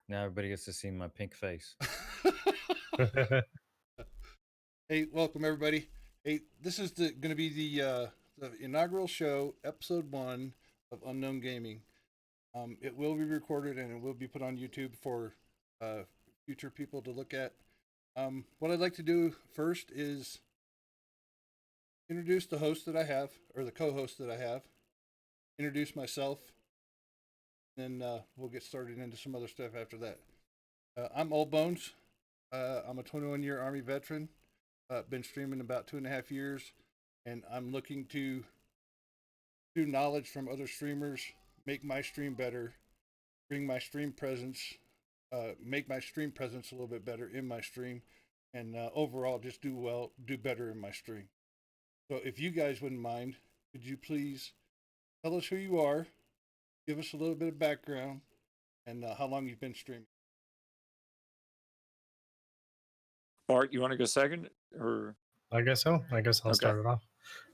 Now everybody gets to see my pink face. Hey, welcome everybody. Hey, this is going to be the inaugural show, episode 1 of Unknown Gaming. It will be recorded and it will be put on YouTube for uh, future people to look at. What I'd like to do first is introduce the host that I have, or the co-host that I have. Introduce myself, then we'll get started into some other stuff after that. I'm Old Bones. I'm a 21-year Army veteran. Been streaming about 2.5 years, and I'm looking to do knowledge from other streamers, make my stream better, bring my stream presence, make my stream presence a little bit better in my stream, and overall just do better in my stream. So if you guys wouldn't mind, could you please tell us who you are, give us a little bit of background, and how long you've been streaming? Bart, you want to go second, or I guess so. I guess I'll okay? start it off.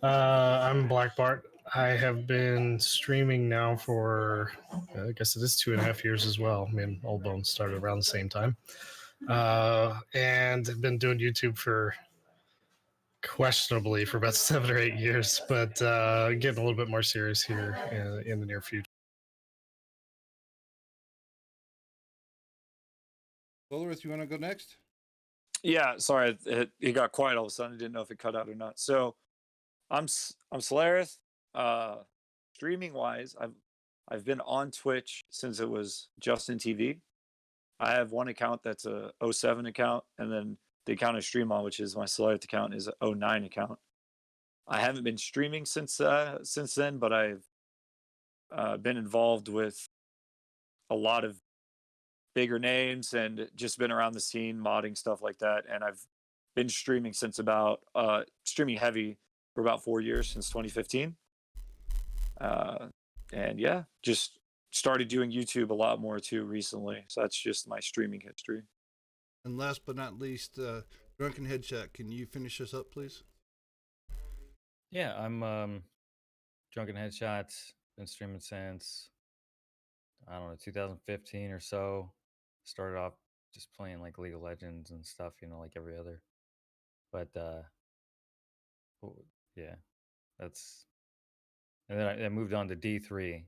I'm Black Bart. I have been streaming now for, I guess it is 2.5 years as well. I mean, Old Bones started around the same time. And I've been doing YouTube for questionably for about 7 or 8 years, but getting a little bit more serious here in the near future. Dolorith, you want to go next? Yeah, sorry, it got quiet all of a sudden. I didn't know if it cut out or not. So I'm Solarith. Streaming wise, I've been on Twitch since it was Justin TV. I have one account that's a '07 account, and then the account I stream on, which is my Solarith account, is a '09 account. I haven't been streaming since then, but I've been involved with a lot of bigger names and just been around the scene, modding stuff like that. And I've been streaming since about streaming heavy for about 4 years, since 2015. Uh, and yeah, just started doing YouTube a lot more too recently. So that's just my streaming history. And last but not least, Drunken Headshot, can you finish us up, please? Yeah, I'm Drunken Headshots. Been streaming since I don't know 2015 or so. Started off just playing like League of Legends and stuff, like every other. But yeah, that's and then I moved on to D3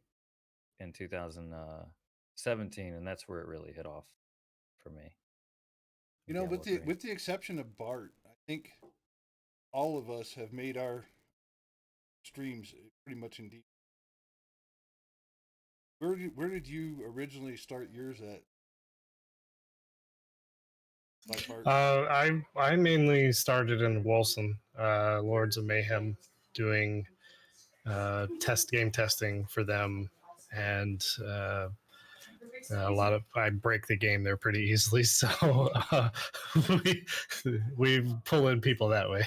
in 2017, and that's where it really hit off for me. You know, Diablo with the 3. with the exception of Bart, I think all of us have made our streams pretty much in deep. Where did you originally start yours at? Like Bart? I mainly started in Wilson, Lords of Mayhem, doing game testing for them, and a lot of I break the game there pretty easily, so we we pull in people that way.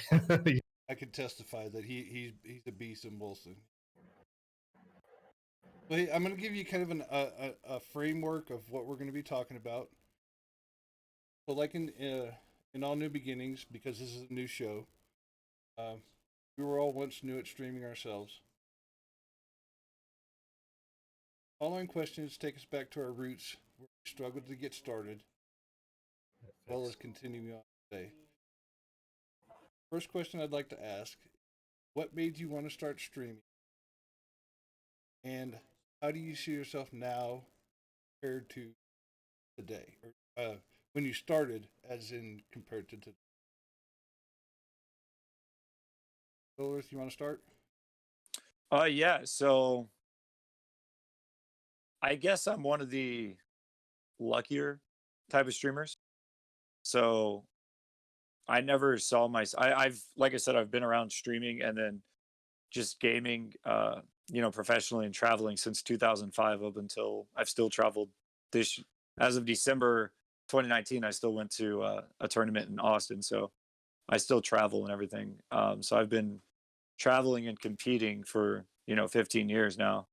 I can testify that he's a beast in Wilson. Well, hey, I'm going to give you kind of a framework of what we're going to be talking about. So, like in all new beginnings, because this is a new show, uh, we were all once new at streaming ourselves. Following questions take us back to our roots, where we struggled to get started, as well as continuing on today. First question I'd like to ask: what made you want to start streaming, and how do you see yourself now compared to today, or when you started, as in compared to today? Dolores, you want to start? Yeah. So I guess I'm one of the luckier type of streamers. So I never saw I've like I said, I've been around streaming and then just gaming, professionally and traveling since 2005 up until I've still traveled this as of December 2019. I still went to a tournament in Austin, so I still travel and everything. So I've been traveling and competing for 15 years now,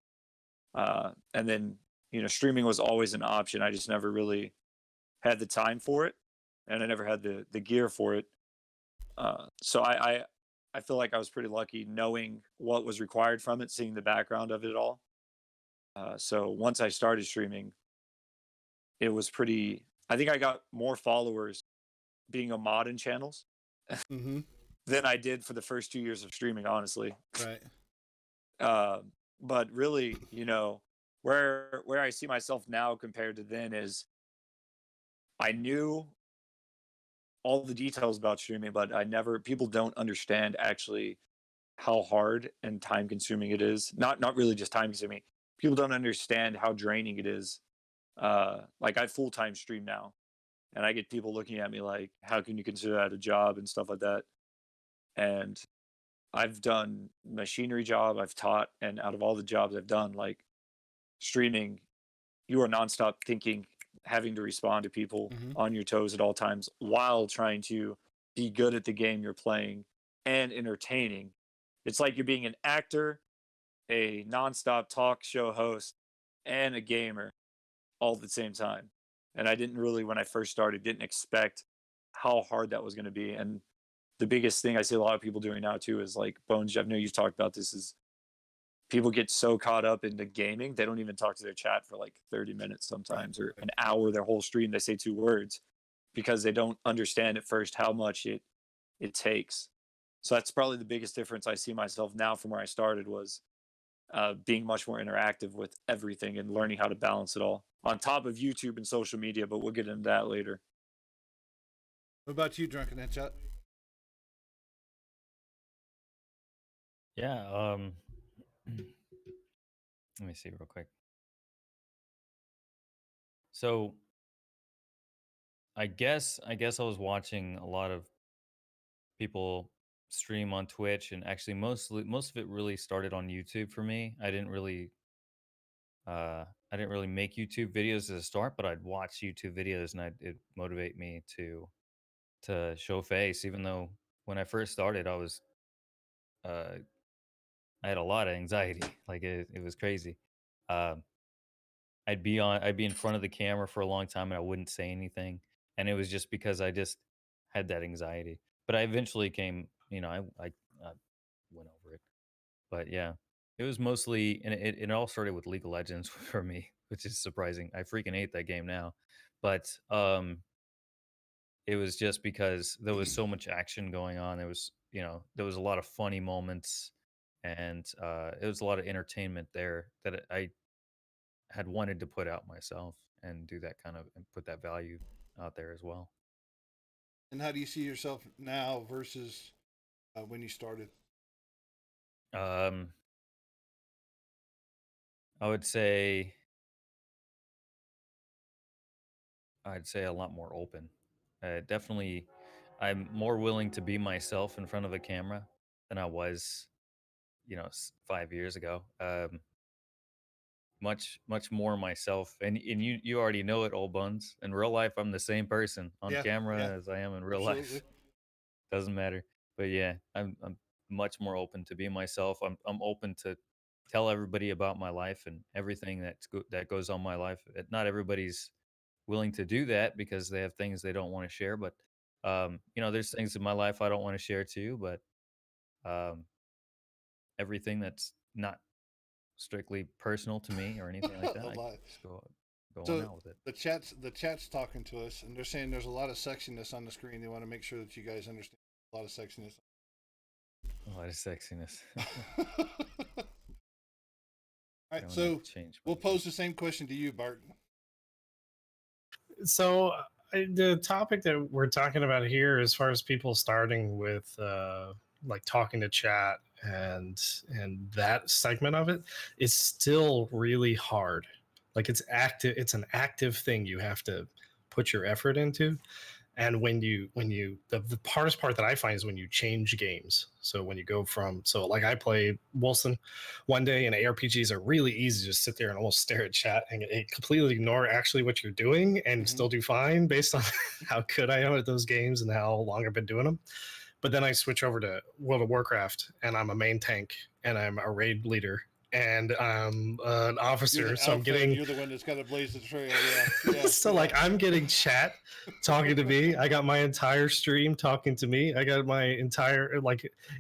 and then streaming was always an option. I just never really had the time for it, and I never had the gear for it. So I feel like I was pretty lucky knowing what was required from it, seeing the background of it all. So once I started streaming, it was pretty. I think I got more followers being a mod in channels Mm-hmm. than I did for the first 2 years of streaming, honestly. Right. Uh, but really, where I see myself now compared to then is I knew all the details about streaming, but people don't understand actually how hard and time consuming it is. Not really just time consuming. People don't understand how draining it is. Like I full time stream now, and I get people looking at me like, "How can you consider that a job?" and stuff like that. And I've done machinery job, I've taught, and out of all the jobs I've done, like streaming, you are nonstop thinking, having to respond to people Mm-hmm. on your toes at all times while trying to be good at the game you're playing and entertaining. It's like you're being an actor, a nonstop talk show host, and a gamer all at the same time. And I didn't really, when I first started, didn't expect how hard that was going to be. And the biggest thing I see a lot of people doing now too is like Bones. I know you've talked about this. Is people get so caught up into gaming they don't even talk to their chat for like 30 minutes sometimes or an hour. Their whole stream they say 2 words because they don't understand at first how much it takes. So that's probably the biggest difference I see myself now from where I started was being much more interactive with everything and learning how to balance it all on top of YouTube and social media. But we'll get into that later. What about you, Drunken Headshot? Yeah. Let me see real quick. So I guess I was watching a lot of people stream on Twitch, and actually most of it really started on YouTube for me. I didn't really make YouTube videos as a start, but I'd watch YouTube videos and it motivate me to show face. Even though when I first started, uh, I had a lot of anxiety. Like it was crazy. Um, I'd be in front of the camera for a long time and I wouldn't say anything, and it was just because I just had that anxiety. But I eventually came, I went over it. But yeah, it was mostly, and it all started with League of Legends for me, which is surprising. I freaking hate that game now, but it was just because there was so much action going on. There was a lot of funny moments, and it was a lot of entertainment there that I had wanted to put out myself and do that kind of and put that value out there as well. And how do you see yourself now versus when you started? Um, I would say I'd say a lot more open. Definitely, I'm more willing to be myself in front of a camera than I was, 5 years ago. Much more myself, and you already know it, old buns. In real life, I'm the same person on Yeah, yeah, camera as I am in real absolutely. life. Doesn't matter. But yeah, I'm much more open to be myself. I'm open to tell everybody about my life and everything that goes on my life. Not everybody's willing to do that because they have things they don't want to share. But there's things in my life I don't want to share too. But um, everything that's not strictly personal to me or anything like that, A I lot. just go on So out with it. the chat's talking to us, and they're saying there's a lot of sexiness on the screen. They want to make sure that you guys understand a lot of sexiness. A lot of sexiness. All right, Don't have so to change my we'll pose the same question to you, Bart. So the topic that we're talking about here, as far as people starting with like talking to chat and that segment of it, is still really hard. Like it's active. It's an active thing you have to put your effort into. And the hardest part that I find is when you change games. So when you go from, so like I play Wilson one day, and ARPGs are really easy to just sit there and almost stare at chat and it completely ignore actually what you're doing and still do fine based on how good I am at those games and how long I've been doing them. But then I switch over to World of Warcraft and I'm a main tank and I'm a raid leader and I'm an You're officer. the So I'm alpha, and getting, you're the one that's got to blaze the trail. Yeah, yeah, so yeah. like I'm getting chat talking to me. I got my entire stream talking to me. I got my entire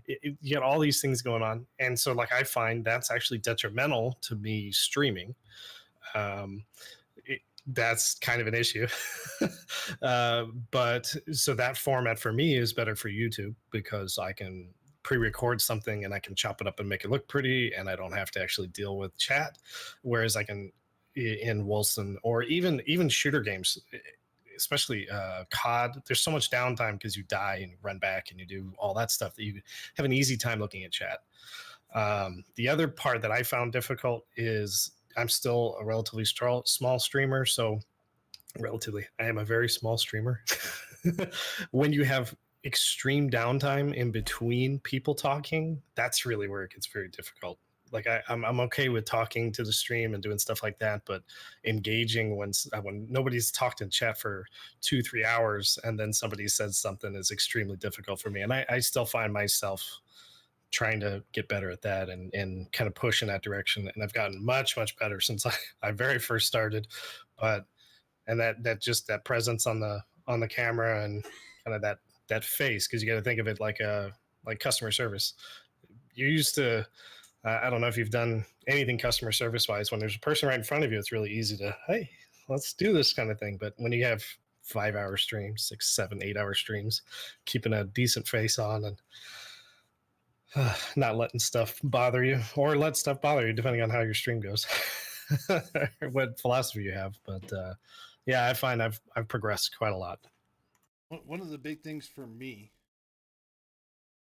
you got all these things going on, and so like I find that's actually detrimental to me streaming. Um, that's kind of an issue. But so that format for me is better for YouTube because I can pre-record something and I can chop it up and make it look pretty, and I don't have to actually deal with chat. Whereas I can in Wilson or even shooter games, especially COD. There's so much downtime because you die and you run back and you do all that stuff that you have an easy time looking at chat. The other part that I found difficult is I'm still a relatively small streamer, so relatively, I am a very small streamer. When you have extreme downtime in between people talking, that's really where it gets very difficult. Like I'm okay with talking to the stream and doing stuff like that, but engaging when nobody's talked in chat for 2-3 hours and then somebody says something is extremely difficult for me. And I still find myself trying to get better at that and kind of push in that direction. And I've gotten much, much better since I very first started. But and that just that presence on the camera and kind of that face, because you got to think of it like customer service. You used to I don't know if you've done anything customer service wise. When there's a person right in front of you, it's really easy to, hey, let's do this kind of thing. But when you have 5-hour streams, 6, 7, 8-hour streams, keeping a decent face on and not letting stuff bother you or let stuff bother you depending on how your stream goes, what philosophy you have. But yeah, I find I've progressed quite a lot. One of the big things for me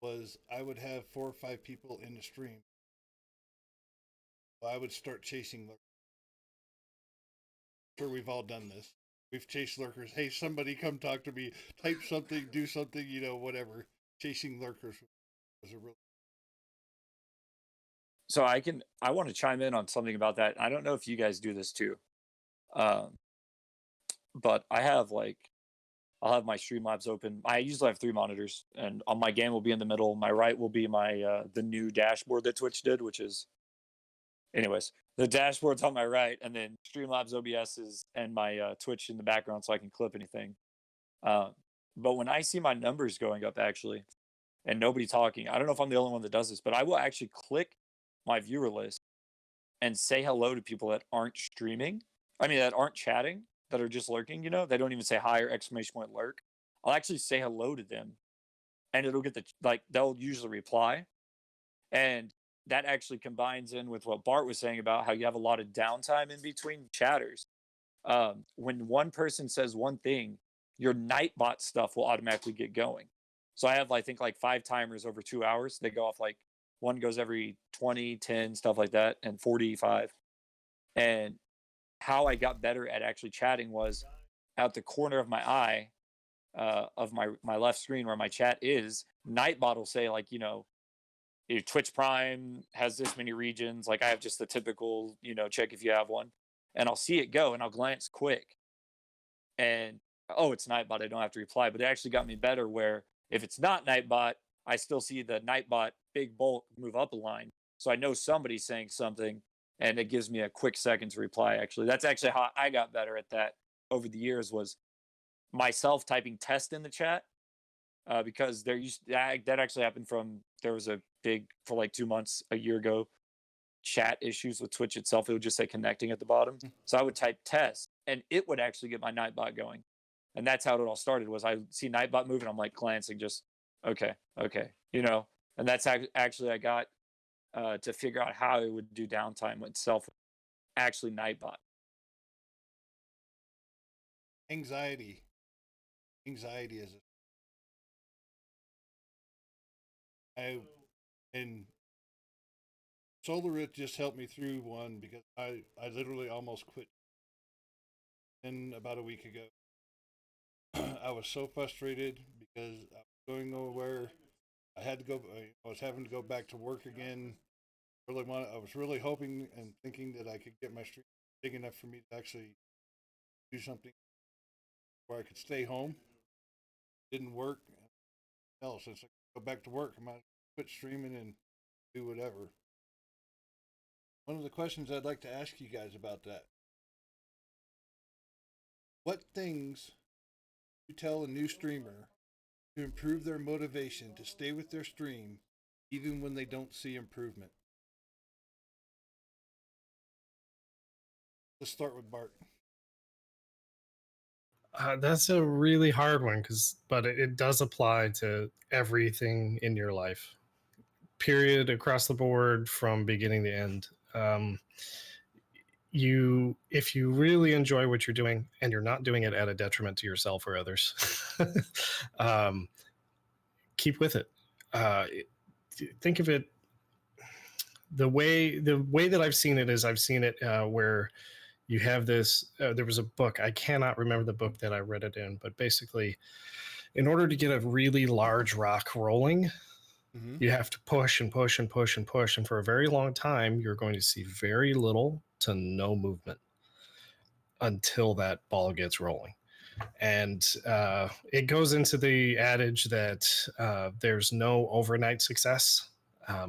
was I would have 4 or 5 people in the stream. I would start chasing lurkers. I'm sure we've all done this. We've chased lurkers. Hey, somebody come talk to me. Type something, do something, whatever. Chasing lurkers was a real. So I want to chime in on something about that. I don't know if you guys do this too. But I'll have my Streamlabs open. I usually have 3 monitors, and on my game will be in the middle. My right will be my the new dashboard that Twitch did, which is, anyways, the dashboard's on my right, and then Streamlabs OBS is and my Twitch in the background, so I can clip anything. But when I see my numbers going up, actually, and nobody talking, I don't know if I'm the only one that does this, but I will actually click my viewer list and say hello to people that aren't streaming. I mean, that aren't chatting, that are just lurking, they don't even say hi or exclamation point lurk. I'll actually say hello to them and it'll get they'll usually reply. And that actually combines in with what Bart was saying about how you have a lot of downtime in between chatters. When one person says one thing, your Nightbot stuff will automatically get going. So I have, I think, 5 timers over 2 hours. They go off one goes every 20, 10, stuff like that, and 45. And how I got better at actually chatting was at the corner of my eye, of my left screen where my chat is, Nightbot will say your Twitch Prime has this many regions. I have just the typical, check if you have one, and I'll see it go and I'll glance quick, and oh, it's Nightbot. I don't have to reply. But it actually got me better where if it's not Nightbot, I still see the Nightbot big bulk move up a line, so I know somebody's saying something, and it gives me a quick second to reply. Actually, that's actually how I got better at that over the years, was myself typing test in the chat, because that actually happened from, there was a big, for 2 months a year ago, chat issues with Twitch itself. It would just say connecting at the bottom. So I would type test and it would actually get my Nightbot going. And that's how it all started, was I see Nightbot moving, I'm glancing, just okay, and that's actually I got to figure out how it would do downtime itself, actually Nightbot. Anxiety is and SolarWrift just helped me through one, because I literally almost quit in about a week ago. I was so frustrated because I was going nowhere. I had to go. I was having to go back to work again. I was really hoping and thinking that I could get my stream big enough for me to actually do something where I could stay home. Didn't work. Else, it's go back to work. I might quit streaming and do whatever. One of the questions I'd like to ask you guys about that: what things you tell a new streamer to improve their motivation to stay with their stream even when they don't see improvement? Let's start with Bart. That's a really hard one but it does apply to everything in your life. Period, across the board, from beginning to end. If you really enjoy what you're doing and you're not doing it at a detriment to yourself or others, um, keep with it. Think of it the way that I've seen it is I've seen it where you have this. There was a book, I cannot remember the book that I read it in, but basically, in order to get a really large rock rolling, Mm-hmm. you have to push and push and push and push, and for a very long time, you're going to see very little to no movement until that ball gets rolling. And it goes into the adage that there's no overnight success.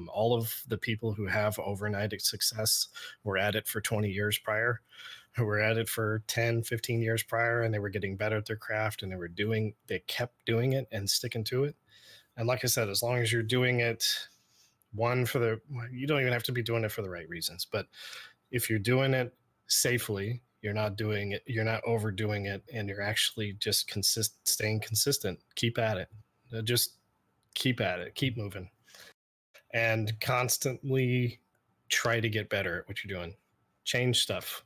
All of the people who have overnight success were at it for 20 years prior, who were at it for 10, 15 years prior, and they were getting better at their craft, and they kept doing it and sticking to it. And like I said, as long as you're doing it, you don't even have to be doing it for the right reasons, but if you're doing it safely, you're not overdoing it, and you're actually just staying consistent. Keep at it. Just keep at it. Keep moving, and constantly try to get better at what you're doing. Change stuff.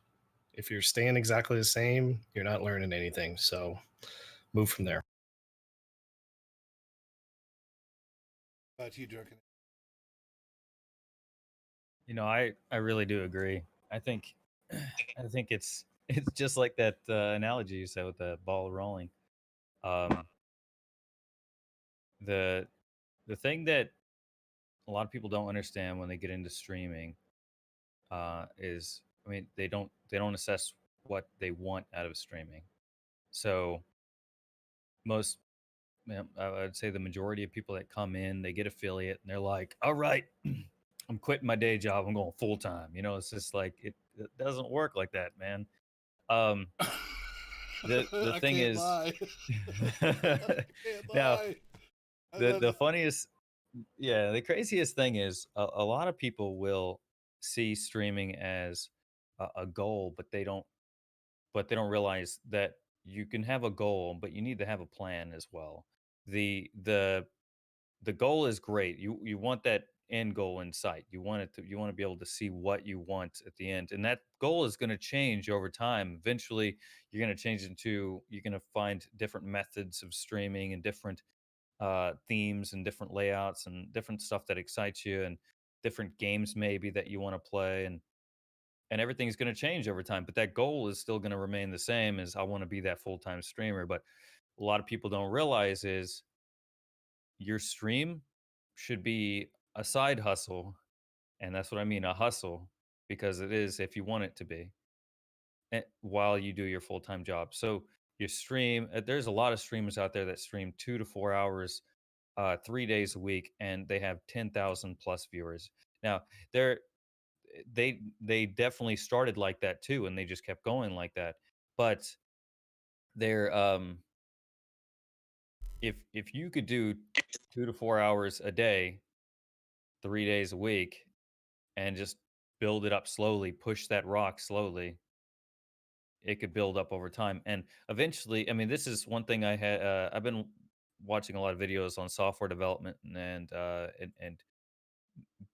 If you're staying exactly the same, you're not learning anything. So move from there. About you, Drunken? I really do agree. I think I think it's just like that analogy you said with the ball rolling. Um, the the thing that a lot of people don't understand when they get into streaming is, I mean, they don't assess what they want out of streaming. So most, I would say the majority of people that come in, they get affiliate and they're like, all right, I'm quitting my day job, I'm going full time. It's just like it doesn't work like that, man. Um, the I thing can't is, lie. I can't now lie. I the love the it. funniest, yeah, the craziest thing is a lot of people will see streaming as a goal, but they don't realize that you can have a goal, but you need to have a plan as well. The goal is great. You want that end goal in sight. You want to be able to see what you want at the end. And that goal is going to change over time. Eventually, you're going to find different methods of streaming and different themes and different layouts and different stuff that excites you, and different games maybe that you want to play, and everything's going to change over time, but that goal is still going to remain the same, as I want to be that full-time streamer. But a lot of people don't realize is your stream should be a side hustle, and that's what I mean, a hustle, because it is, if you want it to be, while you do your full-time job. So you stream, there's a lot of streamers out there that stream 2 to 4 hours 3 days a week, and they have 10,000 plus viewers. Now, they're they definitely started like that too, and they just kept going like that. But they're if you could do 2 to 4 hours a day, 3 days a week, and just build it up slowly, push that rock slowly, it could build up over time. And eventually, I mean, this is one thing I've been watching a lot of videos on software development and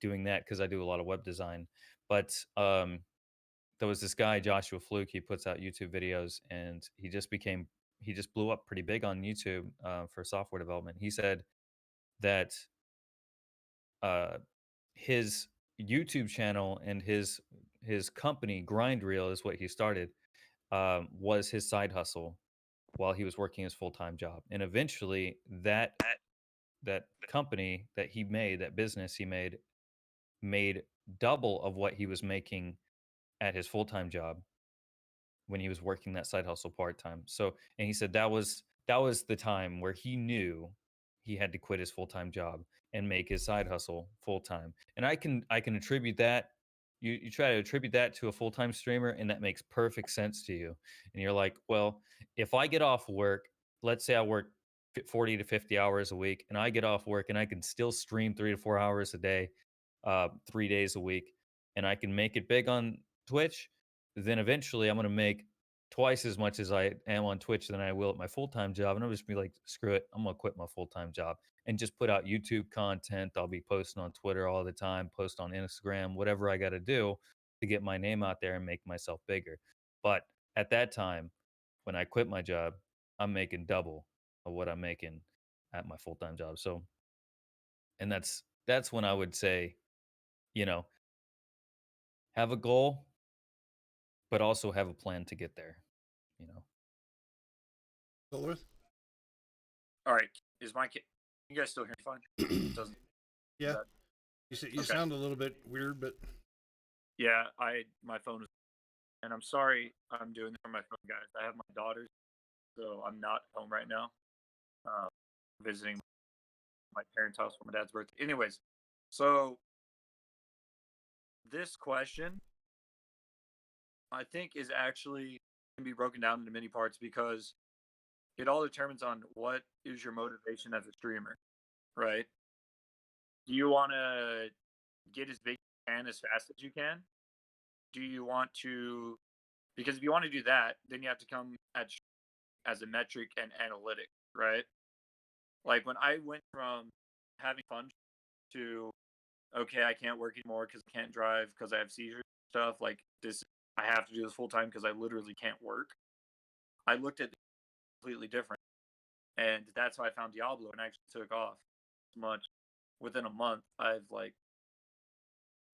doing that because I do a lot of web design. But there was this guy, Joshua Fluke. He puts out YouTube videos, and he just blew up pretty big on YouTube for software development. He said that uh, his YouTube channel and his company, Grind Reel, is what he started, was his side hustle while he was working his full time job. And eventually, that company that he made, that business he made double of what he was making at his full time job when he was working that side hustle part time. So, and he said that was the time where he knew he had to quit his full time job and make his side hustle full time. And I can attribute that. You try to attribute that to a full time streamer, and that makes perfect sense to you. And you're like, well, if I get off work, let's say I work 40 to 50 hours a week, and I get off work and I can still stream 3 to 4 hours a day, 3 days a week, and I can make it big on Twitch, then eventually I'm going to make twice as much as I am on Twitch than I will at my full-time job, and I'm just be like, "Screw it, I'm gonna quit my full-time job and just put out YouTube content." I'll be posting on Twitter all the time, post on Instagram, whatever I gotta do to get my name out there and make myself bigger. But at that time, when I quit my job, I'm making double of what I'm making at my full-time job. So, and that's when I would say, you know, have a goal, but also have a plan to get there, you know. Silworth? All right. Is my you guys still hear me fine? Doesn't Yeah. that You okay? sound a little bit weird, but Yeah, my phone is, and I'm sorry I'm doing this on my phone, guys. I have my daughters, so I'm not home right now. Uh, visiting my parents' house for my dad's birthday. Anyways, so this question I think is actually can be broken down into many parts because it all determines on what is your motivation as a streamer, right? Do you want to get as big as you can as fast as you can? Do you want to, because if you want to do that, then you have to come at as a metric and analytic, right? Like when I went from having fun to, okay, I can't work anymore because I can't drive because I have seizures and stuff. Like this, I have to do this full time because I literally can't work. I looked at it completely different, and that's how I found Diablo and actually took off much. Within a month, I've like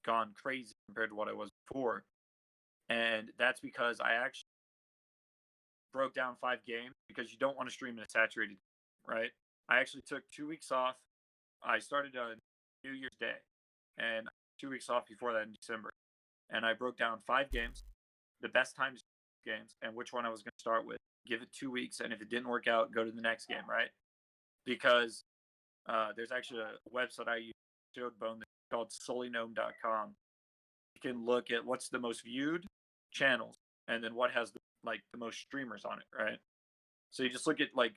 gone crazy compared to what I was before, and that's because I actually broke down 5 games because you don't want to stream in a saturated, right? I actually took 2 weeks off. I started on New Year's Day, and 2 weeks off before that in December, and I broke down 5 games, the best times games, and which one I was going to start with. Give it 2 weeks, and if it didn't work out, go to the next game, right? Because there's actually a website I use, showed Bone, called solynome.com. You can look at what's the most viewed channels, and then what has the most streamers on it, right? So you just look at like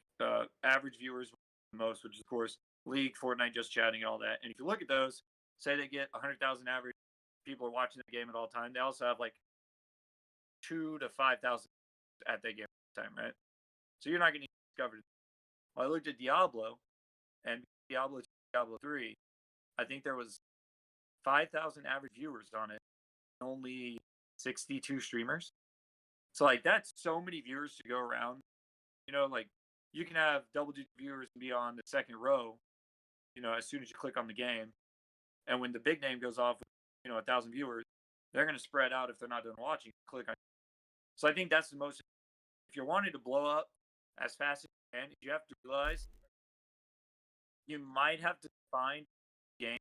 average viewers most, which is of course League, Fortnite, Just Chatting, and all that. And if you look at those, say they get 100,000 average people are watching the game at all time. They also have like 2 to 5,000 at that game at time, right? So you're not getting discovered. Well, I looked at Diablo and Diablo 2, Diablo 3. I think there was 5,000 average viewers on it, only 62 streamers. So like that's so many viewers to go around. Like you can have double-digit viewers and be on the second row, as soon as you click on the game. And when the big name goes off with, 1,000 viewers, they're going to spread out if they're not done watching. Click on. So I think that's the most. If you're wanting to blow up as fast as you can, you have to realize you might have to find games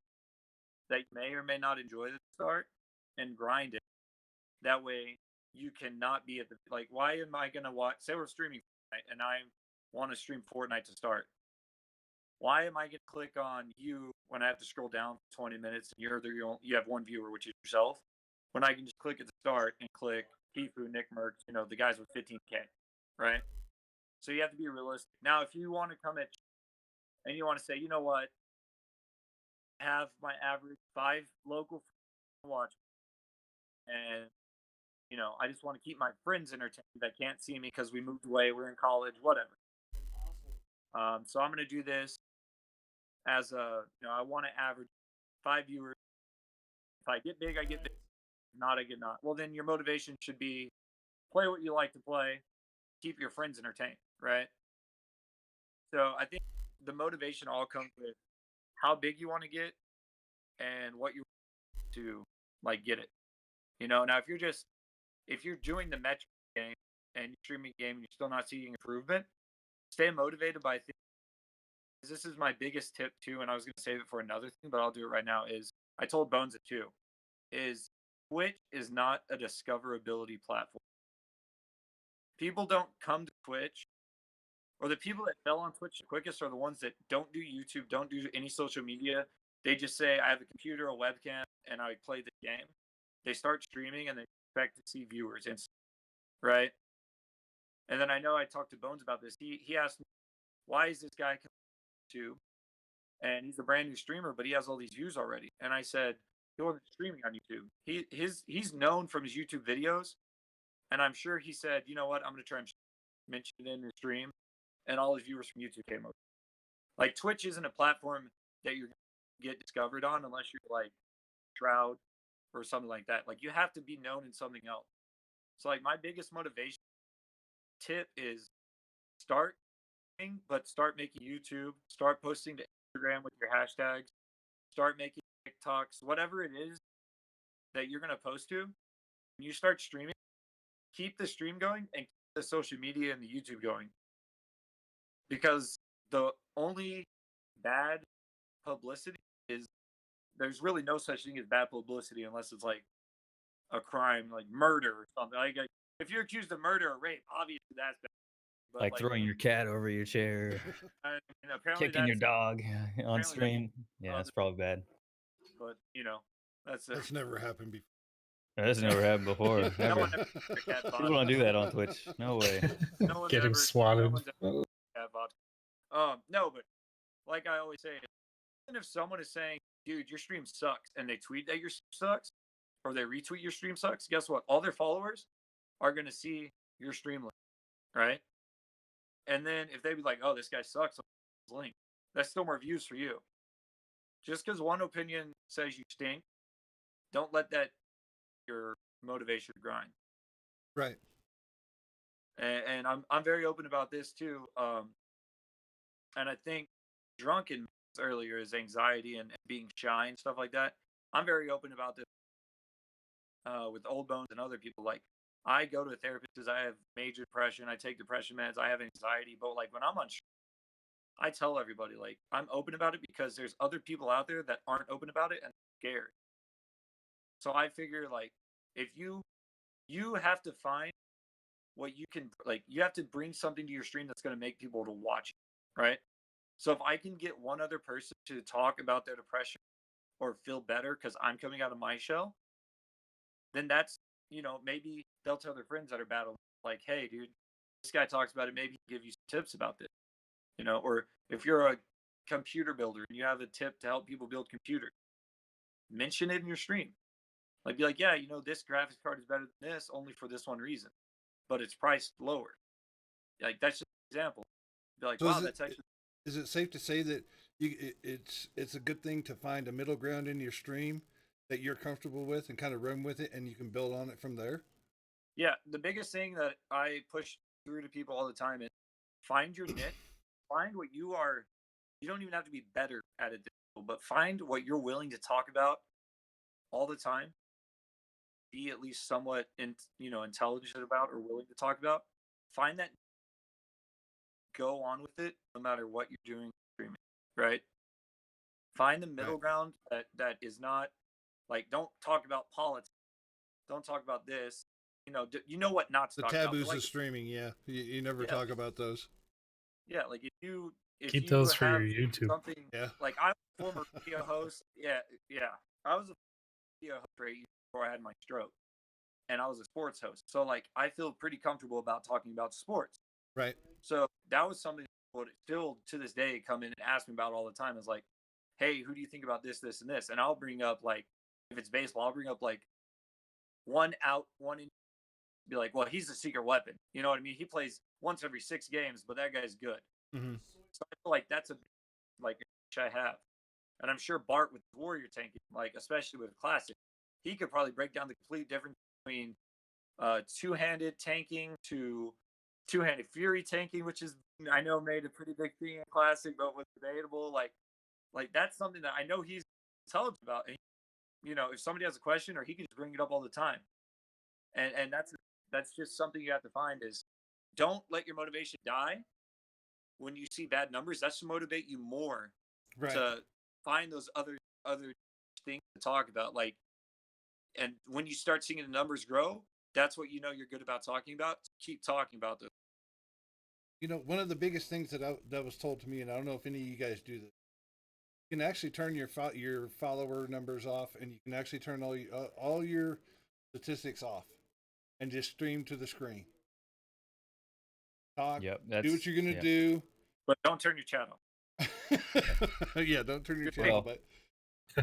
that you may or may not enjoy at the start and grind it. That way, you cannot be at the like. Why am I going to watch? Say we're streaming Fortnite and I want to stream Fortnite to start. Why am I going to click on you when I have to scroll down for 20 minutes and you have one viewer, which is yourself, when I can just click at the start and click Pifu, Nick Merckx, the guys with 15K, right? So you have to be realistic. Now, if you want to come at and you want to say, you know what, have my average 5 local watch, and I just want to keep my friends entertained that can't see me because we moved away, we're in college, whatever. So I'm going to do this as I want to average 5 viewers. If I get big, I get big. If not, I get not. Well, then your motivation should be play what you like to play, keep your friends entertained, right? So I think the motivation all comes with how big you want to get and what you want to like get it. Now if you're doing the metric game and you're streaming a game and you're still not seeing improvement, stay motivated by things. This is my biggest tip too, and I was going to save it for another thing, but I'll do it right now. Is I told Bones it too. Is Twitch is not a discoverability platform. People don't come to Twitch, or the people that fell on Twitch the quickest are the ones that don't do YouTube, don't do any social media. They just say, I have a computer, a webcam, and I play the game. They start streaming and they expect to see viewers instantly, right? And then I know I talked to Bones about this. He asked me, why is this guy coming to? And he's a brand new streamer, but he has all these views already. And I said, he wasn't streaming on YouTube. He's known from his YouTube videos, And I'm sure he said, you know what, I'm going to try and mention it in the stream. And all his viewers from YouTube came over. Like, Twitch isn't a platform that you're going to get discovered on unless you're like Shroud or something like that. Like, you have to be known in something else. So, like, my biggest motivation tip is start, but start making YouTube, start posting to Instagram with your hashtags, start making TikToks, whatever it is that you're going to post to. When you start streaming, keep the stream going and keep the social media and the YouTube going. Because the only bad publicity is there's really no such thing as bad publicity unless it's like a crime, like murder or something. Like, if you're accused of murder or rape, obviously that's bad. But Like throwing your cat over your chair, apparently kicking your that's dog on apparently stream. Yeah, that's probably bad. but That's never happened before. That's never happened before. no Never. one ever a cat bot. People don't do that on Twitch. No way. No one's Getting ever, swatted. No one's ever cat bot. No, but like I always say, even if someone is saying, dude, your stream sucks, and they tweet that your stream sucks, or they retweet your stream sucks, guess what? All their followers are going to see your stream link, right? And then if they be like, oh, this guy sucks, link, that's still more views for you. Just because one opinion says you stink, don't let that your motivation to grind. Right. And I'm very open about this too. And I think drunken earlier is anxiety and being shy and stuff like that. I'm very open about this with Old Bones and other people. Like, I go to a therapist because I have major depression. I take depression meds. I have anxiety. But like when I'm on, I tell everybody, like, I'm open about it because there's other people out there that aren't open about it and scared. So I figure, like, if you have to find what you can, like, you have to bring something to your stream that's going to make people to watch it, right? So if I can get one other person to talk about their depression or feel better because I'm coming out of my shell, then that's, maybe they'll tell their friends that are battling, like, hey, dude, this guy talks about it. Maybe he'll give you some tips about this, or if you're a computer builder and you have a tip to help people build computers, mention it in your stream. Like, be like, yeah, this graphics card is better than this only for this one reason, but it's priced lower. Like, that's just an example. Be like, So wow, that's actually. Is it safe to say that it's a good thing to find a middle ground in your stream that you're comfortable with and kind of run with it, and you can build on it from there? Yeah, the biggest thing that I push through to people all the time is find your niche, find what you are. You don't even have to be better at it, but find what you're willing to talk about all the time. Be at least somewhat, intelligent about or willing to talk about. Find that. Go on with it, no matter what you're doing streaming, right? Find the middle ground that is not like, don't talk about politics, don't talk about this. You know what not to The talk taboos about. of streaming, yeah. You never talk about those. Yeah, like if you keep those for have your YouTube. something, yeah. Like, I'm a former radio host. Yeah. I was a radio host for 8 years before I had my stroke, and I was a sports host. So like, I feel pretty comfortable about talking about sports. Right. So that was something that would still to this day come in and ask me about all the time. Is like, hey, who do you think about this, this, and this? And I'll bring up, like, if it's baseball, I'll bring up like one out, one in, be like, well, he's a secret weapon. You know what I mean? He plays once every 6 games, but that guy's good. Mm-hmm. So I feel like that's a I have, and I'm sure Bart with Warrior tanking, like especially with Classic, he could probably break down the complete difference between two-handed tanking to two-handed Fury tanking, which is, I know, made a pretty big thing in Classic, but was debatable. Like that's something that I know he's intelligent about. And, if somebody has a question, or he can just bring it up all the time. And that's just something you have to find is, don't let your motivation die when you see bad numbers. That should motivate you more to find those other things to talk about. Like, and when you start seeing the numbers grow, that's what you're good about talking about. Keep talking about those. One of the biggest things that was told to me, and I don't know if any of you guys do this, you can actually turn your follower numbers off, and you can actually turn all your statistics off, and just stream to the screen. Talk. Yep. Do what you're gonna do, but don't turn your channel. Yeah, don't turn your channel.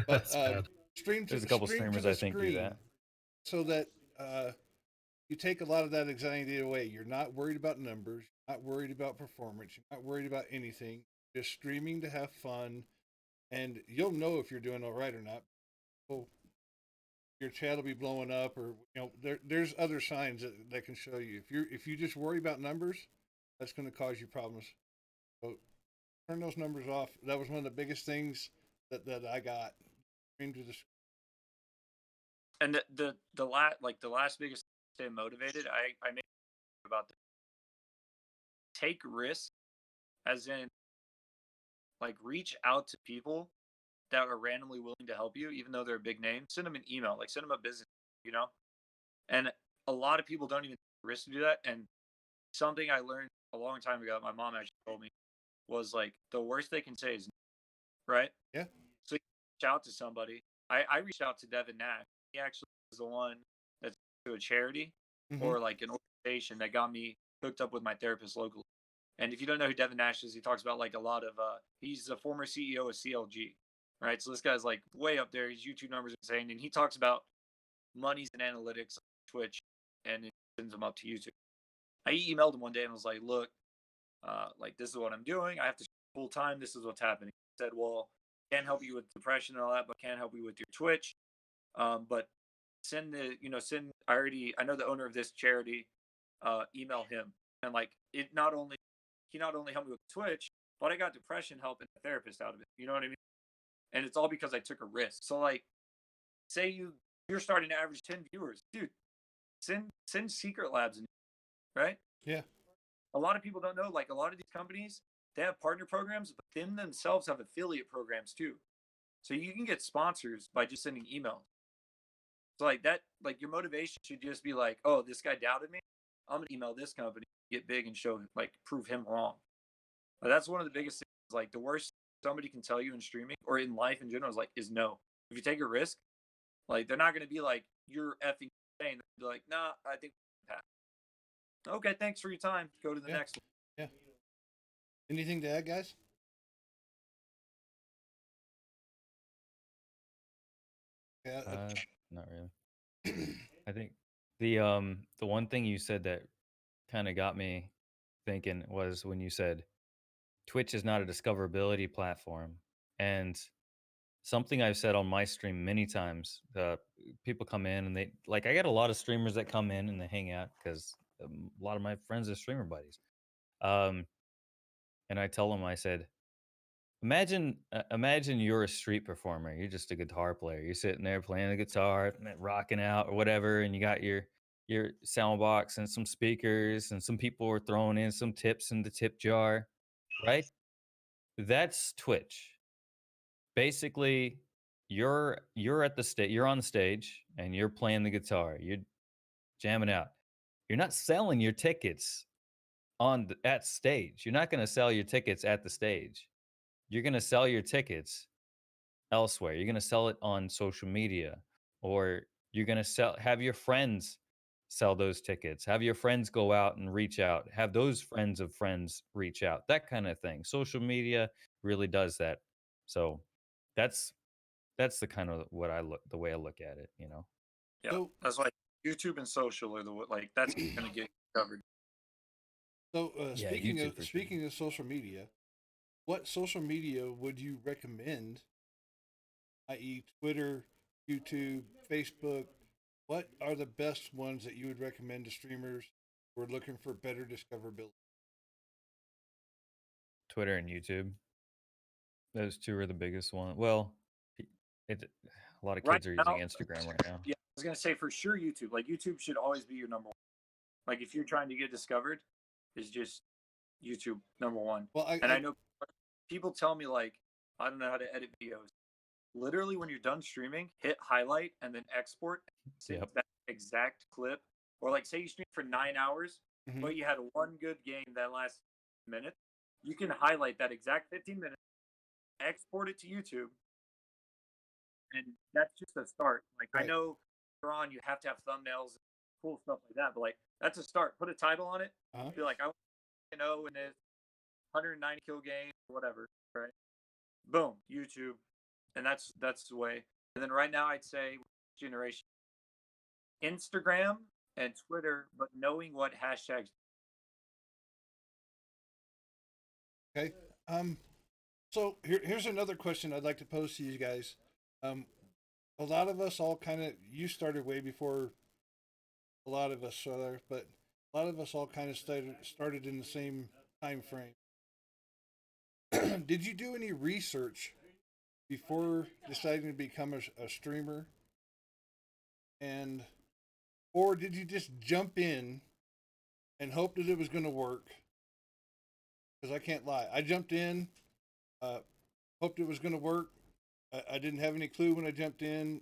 But stream to. There's a couple streamers I think do that, so that you take a lot of that anxiety away. You're not worried about numbers, you're not worried about performance, you're not worried about anything. Just streaming to have fun, and you'll know if you're doing all right or not. Well, your chat will be blowing up, or there's other signs that can show you. If you just worry about numbers, that's going to cause you problems. So turn those numbers off. That was one of the biggest things that I got. Into the And the last biggest stay motivated. I made about this. Take risks, as in like reach out to people that are randomly willing to help you, even though they're a big name. Send them an email, like send them a business, you know. And a lot of people don't even risk to do that. And something I learned a long time ago, my mom actually told me, was like the worst they can say is no, right. yeah. So you reach out to somebody. I reached out to Devin Nash. He actually was the one that's to a charity Mm-hmm. or like an organization that got me hooked up with my therapist locally. And if you don't know who Devin Nash is, he talks about like a lot of he's the former CEO of CLG, right? So this guy's like way up there. His YouTube numbers are insane, and he talks about monies and analytics on Twitch, and it sends them up to YouTube. I emailed him one day and was like, "Look, like this is what I'm doing. I have to full time. This is what's happening." He said, "Well, can't help you with depression and all that, but can't help you with your Twitch. But send the send. I know the owner of this charity. Email him, and like it not only he not only helped me with Twitch, but I got depression help and a therapist out of it. You know what I mean? And it's all because I took a risk. So like, say you're starting to average 10 viewers, dude. Send Secret Labs, right? Yeah. A lot of people don't know. Like a lot of these companies, they have partner programs, but them themselves have affiliate programs too. So you can get sponsors by just sending emails. So like that, like your motivation should just be like, oh, this guy doubted me. I'm gonna email this company, get big, and show like prove him wrong. But that's one of the biggest things. Like the worst somebody can tell you in streaming or in life in general is no. If you take a risk, like they're not gonna be like you're effing insane. They're like, nah, I think pass. Okay, thanks for your time. Go to the Yeah. next one. Yeah. Anything to add, guys? Yeah. Not really. I think the one thing you said that kind of got me thinking was when you said Twitch is not a discoverability platform. And something I've said on my stream many times, people come in and they like, I get a lot of streamers that come in and they hang out because a lot of my friends are streamer buddies. Um, and I tell them, I said, imagine you're a street performer. You're just a guitar player. You're sitting there playing the guitar, rocking out or whatever, and you got your sound box and some speakers, and some people are throwing in some tips in the tip jar, right? That's Twitch. Basically, you're at the stage, you're on the stage, and you're playing the guitar. You're jamming out. You're not selling your tickets at stage. You're not going to sell your tickets at the stage. You're going to sell your tickets elsewhere. You're going to sell it on social media, or you're going to have your friends sell those tickets. Have your friends go out and reach out. Have those friends of friends reach out. That kind of thing. Social media really does that. So that's the kind of the way I look at it, you know. Yeah, So, that's like YouTube and social are like that's gonna get covered. so Yeah, YouTube for sure. speaking of social media, what social media would you recommend? I.e., Twitter, YouTube, Facebook. What are the best ones that you would recommend to streamers who are looking for better discoverability? Twitter and YouTube. Those two are the biggest one. Well, it a lot of Right kids are now, using Instagram right now. yeah, I was gonna say for sure YouTube. Like YouTube should always be your number one. Like if you're trying to get discovered, is just YouTube number one. Well, And I know people tell me like I don't know how to edit videos. Literally, when you're done streaming, hit highlight and then export. Save Yep. that exact clip. Or like say you stream for 9 hours, Mhm. but you had one good game that last minute. You can highlight that exact 15 minutes, export it to YouTube, and that's just a start. Like I Right. know later on you have to have thumbnails and cool stuff like that, but like that's a start. Put a title on it. Uh-huh. Be like, I want to know in this 190 kill game or whatever, right? Boom, YouTube, and that's the way. And then right now I'd say generation Instagram and Twitter, but knowing what hashtags. Okay. So here's another question I'd like to pose to you guys. Um, a lot of us all kind of, you started way before a lot of us, but a lot of us all kind of started in the same time frame. Did you do any research before deciding to become a streamer, and or did you just jump in and hope that it was going to work? Because I can't lie, I jumped in, uh, hoped it was going to work. I didn't have any clue when I jumped in.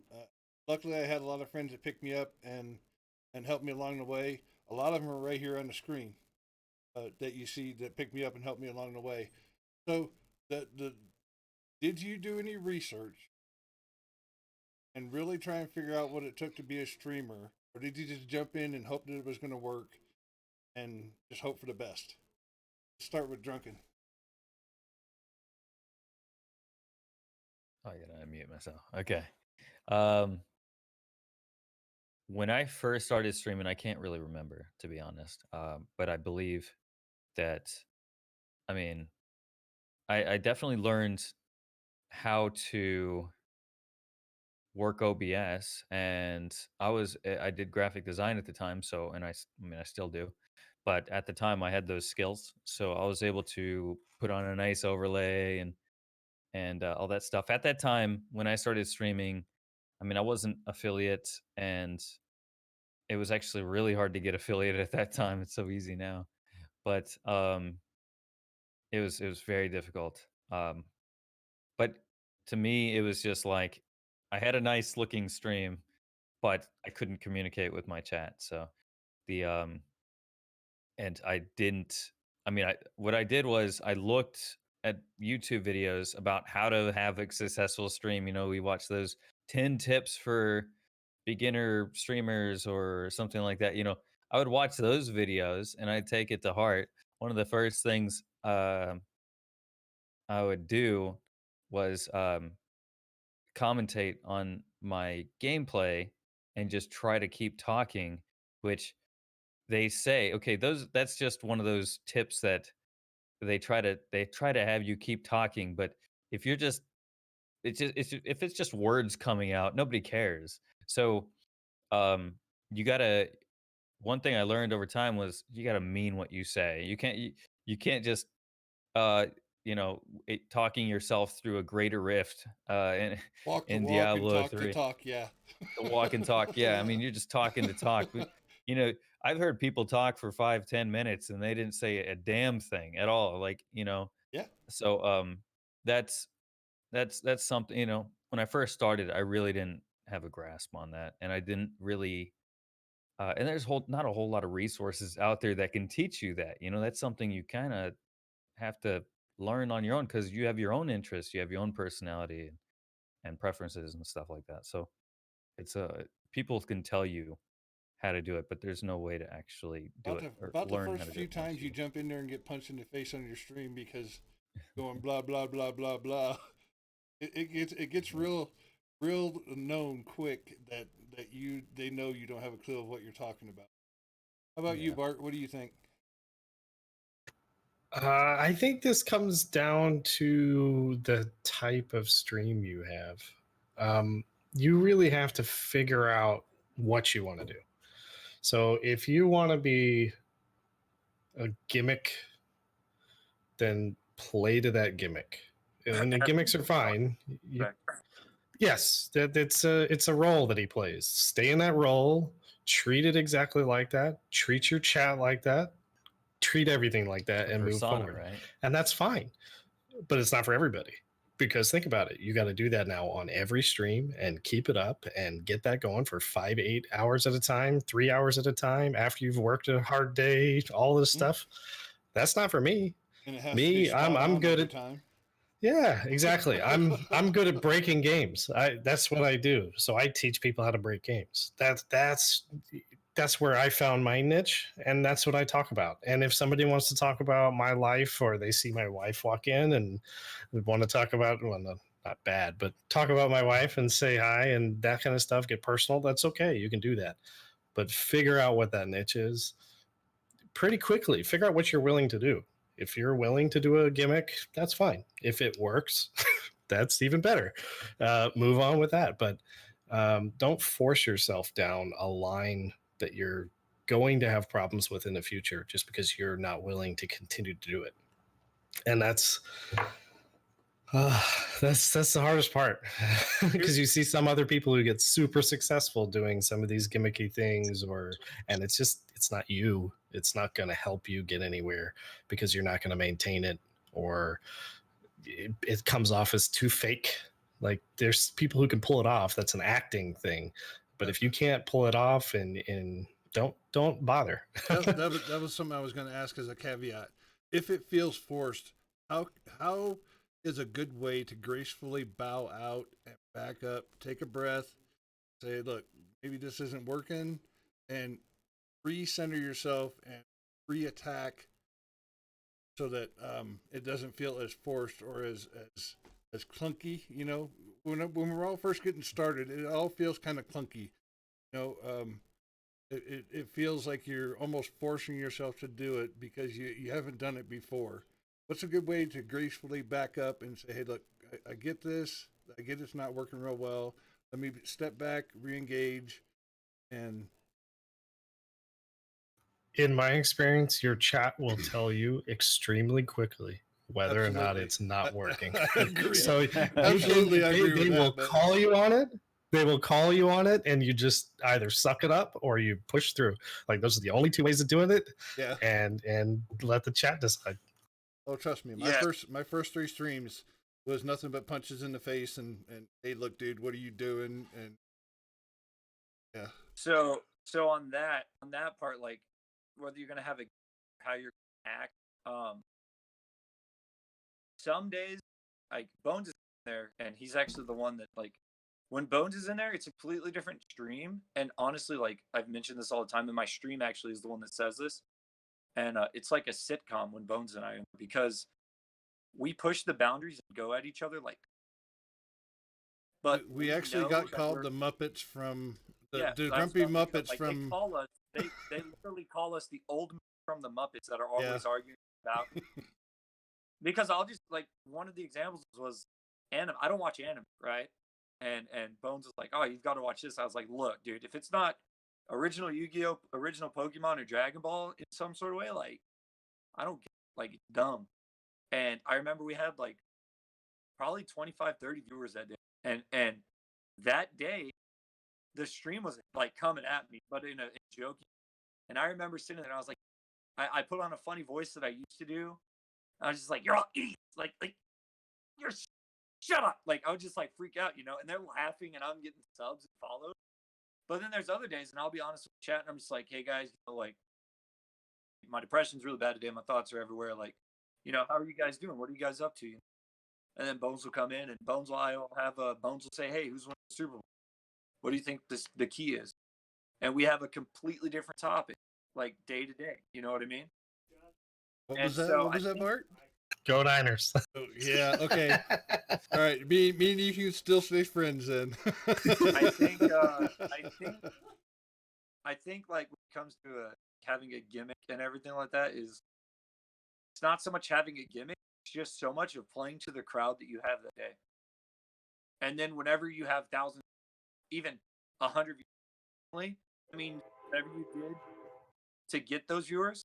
Luckily, I had a lot of friends that picked me up and helped me along the way. A lot of them are right here on the screen that you see that picked me up and helped me along the way. So, the did you do any research and really try and figure out what it took to be a streamer, or did you just jump in and hope that it was going to work and just hope for the best? Let's start with Drunken. Oh, I gotta unmute myself. Okay. Um, when I first started streaming, I can't really remember, to be honest. But I believe that, I mean, I definitely learned how to work OBS, and I did graphic design at the time, so I mean I still do, but at the time I had those skills, so I was able to put on a nice overlay and all that stuff. At that time when I started streaming, I mean I wasn't affiliate, and it was actually really hard to get affiliate at that time. It's so easy now, but it was very difficult. But to me, it was just like I had a nice looking stream, but I couldn't communicate with my chat. So the and I didn't. I mean, I what I did was I looked at YouTube videos about how to have a successful stream. You know, we watched those 10 tips for beginner streamers or something like that. You know, I would watch those videos and I'd take it to heart. One of the first things I would do was commentate on my gameplay and just try to keep talking, which they say, okay, those that's just one of those tips that they try to have you keep talking, but if you're just if it's just words coming out, nobody cares. So um you gotta one thing I learned over time was you gotta mean what you say. You can't just uh talking yourself through a greater rift Walk the in walk and Diablo talk the 3. talk. Yeah. The walk and talk. Yeah, I mean, you're just talking to talk. But, you know, I've heard people talk for 5, 10 minutes and they didn't say a damn thing at all. Like, Yeah. so that's that's something, when I first started, I really didn't have a grasp on that. And I didn't really and there's not a whole lot of resources out there that can teach you that. That's something you kind of have to learn on your own because you have your own interests, you have your own personality and preferences and stuff like that. So it's people can tell you how to do it, but there's no way to actually do it or About the learn first how to do few it once times you you. jump in there and get punched in the face on your stream because going blah blah blah blah blah, it gets Mhm. real known quick that they know you don't have a clue of what you're talking about. How about you, Yeah. Bart? What do you think? I think this comes down to the type of stream you have. You really have to figure out what you want to do. So if you want to be a gimmick, then play to that gimmick. And the gimmicks are fine. You, Right. yes, it's a role that he plays. Stay in that role. Treat it exactly like that. Treat your chat like that. Treat everything like It's that a and move persona, forward. right? And that's fine. But it's not for everybody. Because think about it, you got to do that now on every stream and keep it up and get that going for 5 8 hours at a time, 3 hours at a time after you've worked a hard day, all this Mm. stuff. That's not for me. And it has to be Me, I'm spot I'm on good every at, time. yeah, exactly. I'm good at breaking games. That's what I do. So I teach people how to break games. That's where I found my niche, and that's what I talk about. And if somebody wants to talk about my life, or they see my wife walk in and want to talk about, well, no, not bad, but talk about my wife and say hi and that kind of stuff, get personal, that's okay. You can do that. but figure out what that niche is pretty quickly. Figure out what you're willing to do. If you're willing to do a gimmick, that's fine. If it works, that's even better. Move on with that. But don't force yourself down a line that you're going to have problems with in the future just because you're not willing to continue to do it. And uh, that's the hardest part because you see some other people who get super successful doing some of these gimmicky things, and it's not you. It's not going to help you get anywhere because you're not going to maintain it, or it comes off as too fake. Like there's people who can pull it off. That's an acting thing, but if you can't pull it off, and don't bother. that was something I was going to ask as a caveat. If it feels forced, how is a good way to gracefully bow out and back up, take a breath, say, look, maybe this isn't working, and recenter yourself and re-attack so that it doesn't feel as forced or as clunky. You know, when we're all first getting started, it all feels kind of clunky. You know, it feels like you're almost forcing yourself to do it because you haven't done it before. What's a good way to gracefully back up and say, hey, look, I get this. I get it's not working real well. Let me step back, re-engage, and In my experience, your chat will tell you extremely quickly whether or not absolutely. it's not working. I agree. So Absolutely, I agree they with will that. But call you on it. They will call you on it, and you just either suck it up or you push through. Like those are the only two ways of doing it, yeah. and let the chat decide. Oh, trust me. Yeah. My first 3 streams was nothing but punches in the face and hey, look, dude, what are you doing? And yeah. So on that part, like whether you're gonna have a how you're gonna act, some days like Bones is in there and he's actually the one that like when Bones is in there, it's a completely different stream. And honestly, like I've mentioned this all the time, and my stream actually is the one that says this. And it's like a sitcom when Bones and I, because we push the boundaries and go at each other like. But We actually got called the Muppets from the Grumpy Muppets like, from. They call us. They literally call us the old from the Muppets that are always arguing about. Because I'll just like one of the examples was anime. I don't watch anime, right? And Bones was like, "Oh, you've got to watch this." I was like, "Look, dude, if it's not original Yu-Gi-Oh, original Pokemon, or Dragon Ball in some sort of way, like I don't get like it's dumb." And I remember we had like probably 25, 30 viewers that day, and that day the stream was like coming at me, but in a joking. And I remember sitting there, and I was like, I put on a funny voice that I used to do. I was just like, "You're all idiots!" Like you're shut up. Like I would just like freak out, and they're laughing and I'm getting subs and follows. But then there's other days, and I'll be honest with chat, and I'm just like, hey guys, like my depression's really bad today. My thoughts are everywhere. Like, how are you guys doing? What are you guys up to? And then Bones will come in, and Bones will say, hey, who's winning the Super Bowl? What do you think the key is? And we have a completely different topic, like day to day. You know what I mean? What was that? What was that, Bart? Go Niners. Oh, yeah. Okay. All right. Me and you can still stay friends then. I think like when it comes to having a gimmick and everything like that is it's not so much having a gimmick, it's just so much of playing to the crowd that you have that day. And then whenever you have thousands, even 100 viewers, I mean, whatever you did to get those viewers,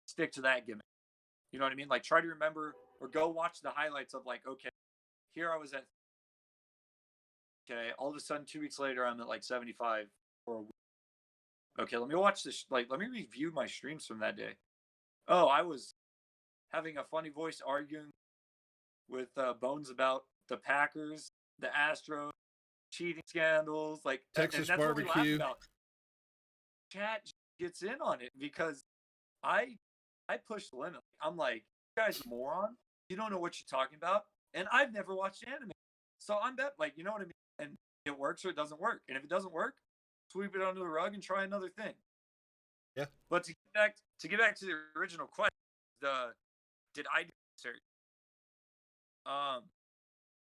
stick to that gimmick. You know what I mean? Like try to remember or go watch the highlights of like, okay, here I was at. Okay, all of a sudden 2 weeks later I'm at like 75 for a week. Okay, let me watch this. Like, let me review my streams from that day. Oh, I was having a funny voice arguing with Bones about the Packers, the Astros, cheating scandals, like Texas and that's barbecue. What we laugh about. Chat gets in on it because I push the limit. I'm like, you guys are morons. You don't know what you're talking about, and I've never watched anime, so I'm bet like you know what I mean. And it works or it doesn't work, and if it doesn't work, sweep it under the rug and try another thing. Yeah. But to get back to the original question, did I do research?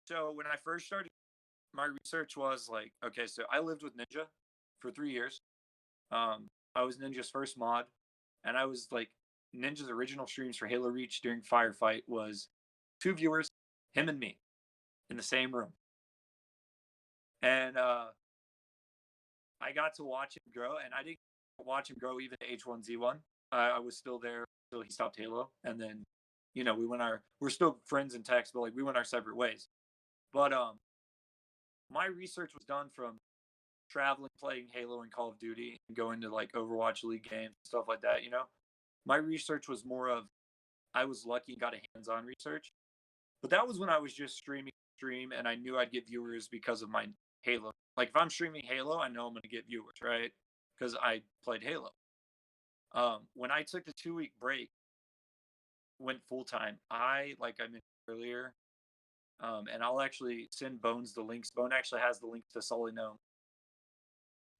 So when I first started, my research was like, okay, so I lived with Ninja for 3 years. I was Ninja's first mod, and I was like Ninja's original streams for Halo Reach during Firefight was 2 viewers, him and me, in the same room, and I got to watch him grow, and I didn't watch him grow even to H1Z1. I was still there until he stopped Halo, and then we're still friends in text, but like we went our separate ways. But my research was done from traveling, playing Halo and Call of Duty, and going to like Overwatch League games, stuff like that. My research was more of I was lucky and got a hands-on research, but that was when I was just stream, and I knew I'd get viewers because of my Halo. Like if I'm streaming Halo, I know I'm going to get viewers, right? Because I played Halo. When I took the 2-week break, went full time, I mentioned earlier, and I'll actually send Bones the links. Bone actually has the links to Sully Gnome.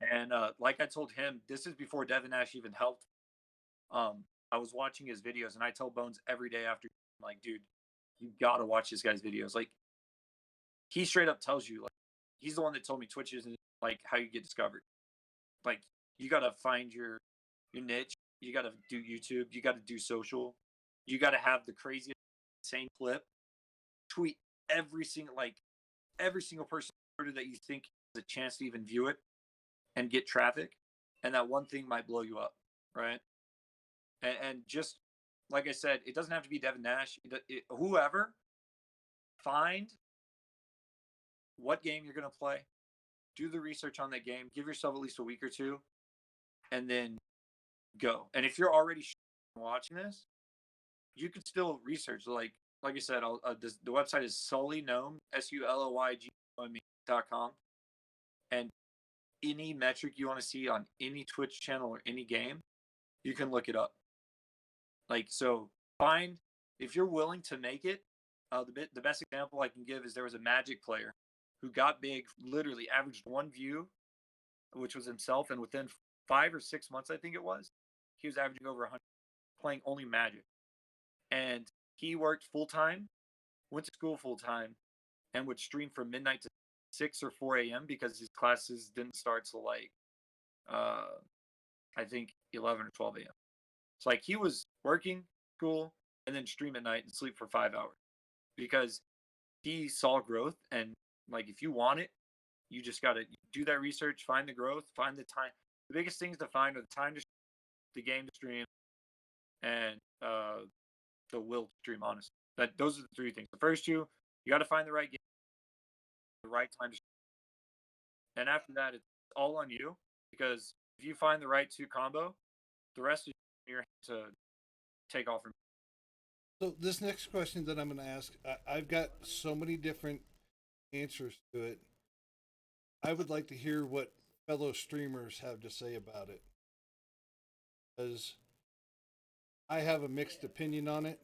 And like I told him, this is before Devin Nash even helped. I was watching his videos, and I tell Bones every day after, like, dude, you gotta watch this guy's videos. Like, he straight up tells you, like, he's the one that told me Twitch isn't like how you get discovered. Like, you gotta find your niche. You gotta do YouTube. You gotta do social. You gotta have the craziest, insane clip. Tweet every single person that you think has a chance to even view it and get traffic, and that one thing might blow you up, right? And just like I said, it doesn't have to be Devin Nash. Whoever, find what game you're going to play, do the research on that game, give yourself at least a week or two, and then go. And if you're already watching this, you could still research. Like I said, the website is SullyGnome, SullyGnome.com, and any metric you want to see on any Twitch channel or any game, you can look it up. Like, so find, if you're willing to make it, the best example I can give is there was a Magic player who got big, literally averaged 1 view, which was himself, and within 5 or 6 months, I think it was, he was averaging over 100, playing only Magic. And he worked full-time, went to school full-time, and would stream from midnight to 6 or 4 a.m. because his classes didn't start till like, I think 11 or 12 a.m. So like he was working, school, and then stream at night and sleep for 5 hours because he saw growth. And like if you want it, you just got to do that research, find the growth, find the time. The biggest things to find are the time to the game to stream, and the will to stream. Honestly, those are the 3 things. The first 2, you got to find the right game, the right time to stream. And after that, it's all on you, because if you find the right 2 combo, the rest is your to take off from. So this next question that I'm going to ask, I've got so many different answers to it. I would like to hear what fellow streamers have to say about it, because I have a mixed opinion on it,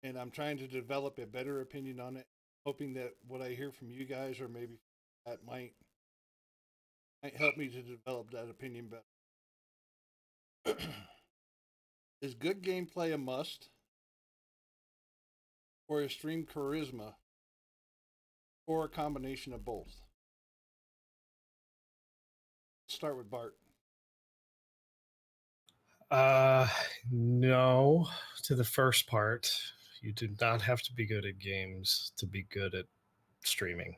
and I'm trying to develop a better opinion on it, hoping that what I hear from you guys, or maybe that might help me to develop that opinion better. Is good gameplay a must, or is stream charisma, or a combination of both? Start with Bart. No, to the first part. You do not have to be good at games to be good at streaming.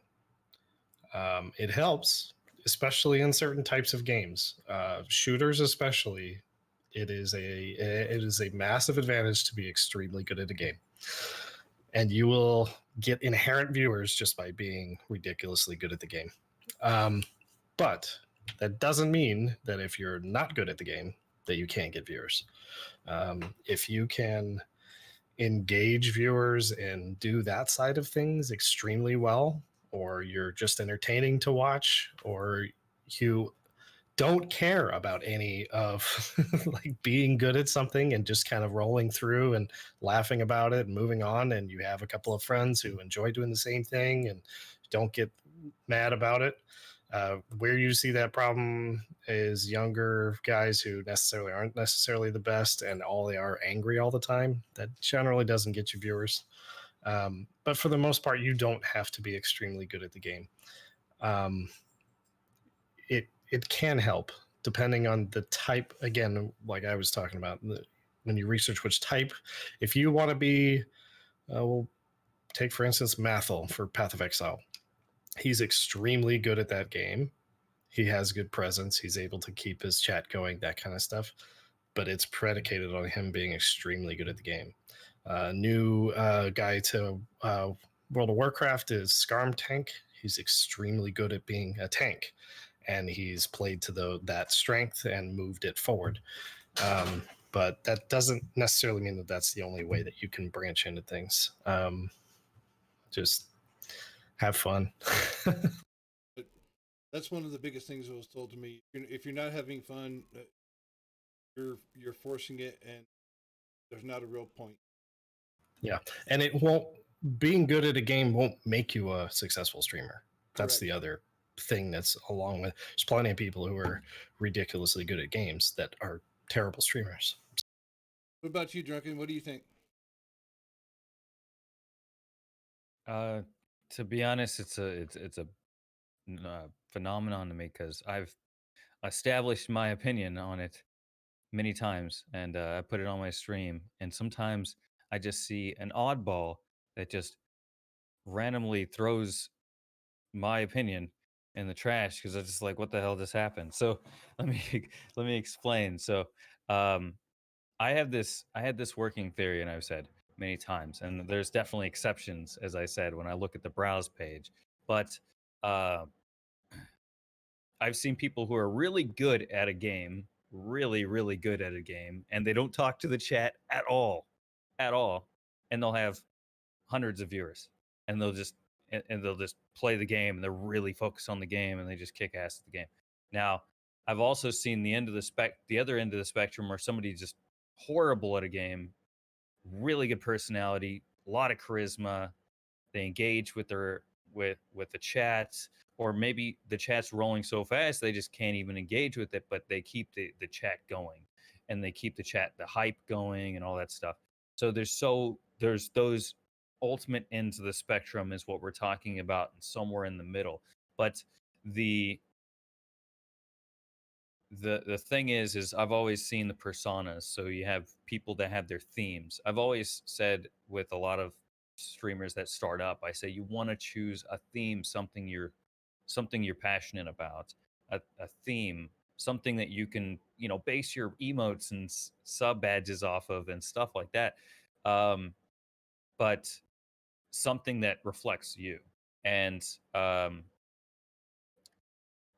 It helps, especially in certain types of games, shooters especially. It is a massive advantage to be extremely good at a game, and you will get inherent viewers just by being ridiculously good at the game. But that doesn't mean that if you're not good at the game, that you can't get viewers. If you can engage viewers and do that side of things extremely well, or you're just entertaining to watch, or you don't care about any of like being good at something and just kind of rolling through and laughing about it and moving on, and you have a couple of friends who enjoy doing the same thing and don't get mad about it. Where you see that problem is younger guys who aren't necessarily the best, and all they are angry all the time. That generally doesn't get you viewers. But for the most part, you don't have to be extremely good at the game. It can help depending on the type, again, like I was talking about, when you research which type, if you want to be, we'll take for instance Mathel for Path of Exile. He's extremely good at that game. He has good presence. He's able to keep his chat going, that kind of stuff. But it's predicated on him being extremely good at the game. New guy to World of Warcraft is Skarm Tank. He's extremely good at being a tank, and he's played to that strength and moved it forward. But that doesn't necessarily mean that that's the only way that you can branch into things. Just have fun. But that's one of the biggest things that was told to me. If you're not having fun, you're forcing it, and there's not a real point. Yeah, and it won't. Being good at a game won't make you a successful streamer. That's Correct. the other thing that's along with. There's plenty of people who are ridiculously good at games that are terrible streamers. What about you, Drunken? What do you think? To be honest, it's a phenomenon to me because I've established my opinion on it many times, and I put it on my stream. And sometimes I just see an oddball that just randomly throws my opinion in the trash because it's just like, what the hell just happened? So let me let me explain. So um, I had this working theory, and I've said many times, and there's definitely exceptions, as I said, when I look at the browse page. But uh, I've seen people who are really good at a game, really, really good at a game, and they don't talk to the chat at all, and they'll have hundreds of viewers, and and they'll just play the game, and they're really focused on the game, and they just kick ass at the game. Now, I've also seen the other end of the spectrum, where somebody's just horrible at a game, really good personality, a lot of charisma, they engage with their with the chats, or maybe the chat's rolling so fast they just can't even engage with it, but they keep the chat going, and they keep the hype going and all that stuff. So there's those ultimate ends of the spectrum is what we're talking about, and somewhere in the middle. But the the thing is I've always seen the personas. So you have people that have their themes. I've always said with a lot of streamers that start up, I say you want to choose a theme, something you're passionate about, a theme, something that you can, base your emotes and sub badges off of and stuff like that. Um, but something that reflects you. And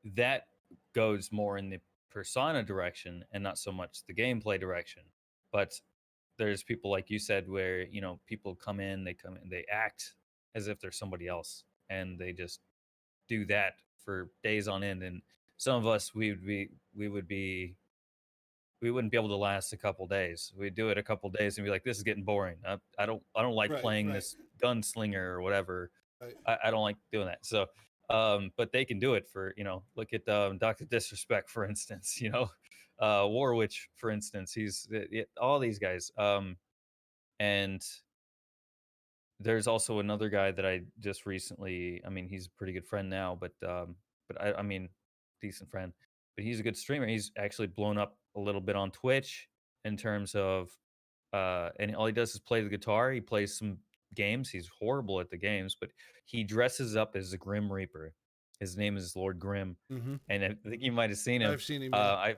that goes more in the persona direction and not so much the gameplay direction. But there's people like you said where, people come in, they act as if they're somebody else, and they just do that for days on end. And some of us, we wouldn't be able to last a couple days. We'd do it a couple days and be like, this is getting boring. I don't like Right, playing right, this gunslinger or whatever. right. I don't like doing that. So, but they can do it for, look at Dr. Disrespect, for instance, Warwitch, for instance, all these guys. And there's also another guy that I just recently, I mean, he's a pretty good friend now, but I mean, decent friend, but he's a good streamer. He's actually blown up a little bit on Twitch in terms of, and all he does is play the guitar. He plays some games. He's horrible at the games, but he dresses up as a Grim Reaper. His name is Lord Grim, Mm-hmm. and I think you might have seen him. I've seen him. Yeah,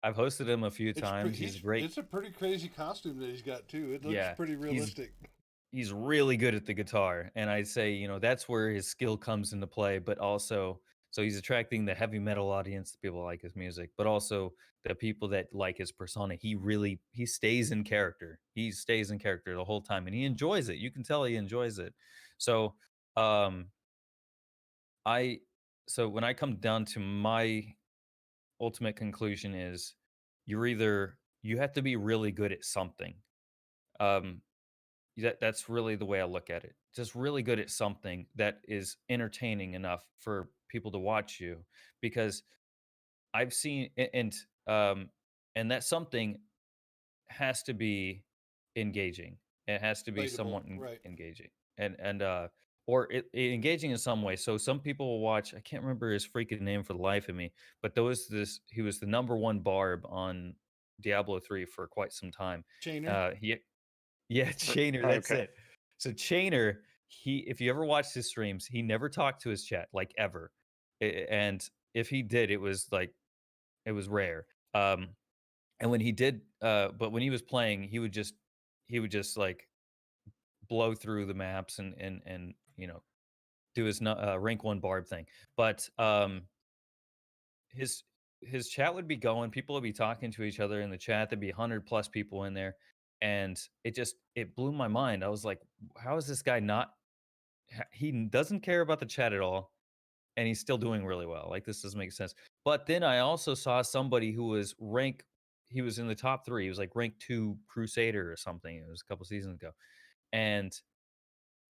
I've hosted him a few times. He's great. it's a pretty crazy costume that he's got too. It looks Yeah, pretty realistic. he's really good at the guitar, and I'd say, that's where his skill comes into play. But also, so he's attracting the heavy metal audience, the people that like his music, but also the people that like his persona. He stays in character. He stays in character the whole time, and he enjoys it. You can tell he enjoys it. So um I so when I come down to my ultimate conclusion is, you have to be really good at something. um that's really the way I look at it. Just really good at something that is entertaining enough for people to watch you, because I've seen um and that something has to be engaging. It has to be Relatable, somewhat right? engaging. And or engaging in some way. So some people will watch. I can't remember his freaking name for the life of me, but there was this. He was the number one barb on Diablo 3 for quite some time. Chainer. He Yeah, Chainer, that's Okay. it. So Chainer, if you ever watched his streams, he never talked to his chat, like ever. And if he did, it was like it was rare. And when he did, but when he was playing, he would just like blow through the maps and do his rank one barb thing. But his his chat would be going, people would be talking to each other in the chat. There'd be 100 plus people in there, and it blew my mind. I was like, how is this guy not? He doesn't care about the chat at all, and he's still doing really well. Like, this doesn't make sense. But then I also saw somebody who was rank. He was in the top three. He was like rank 2 Crusader or something. It was a couple seasons ago, and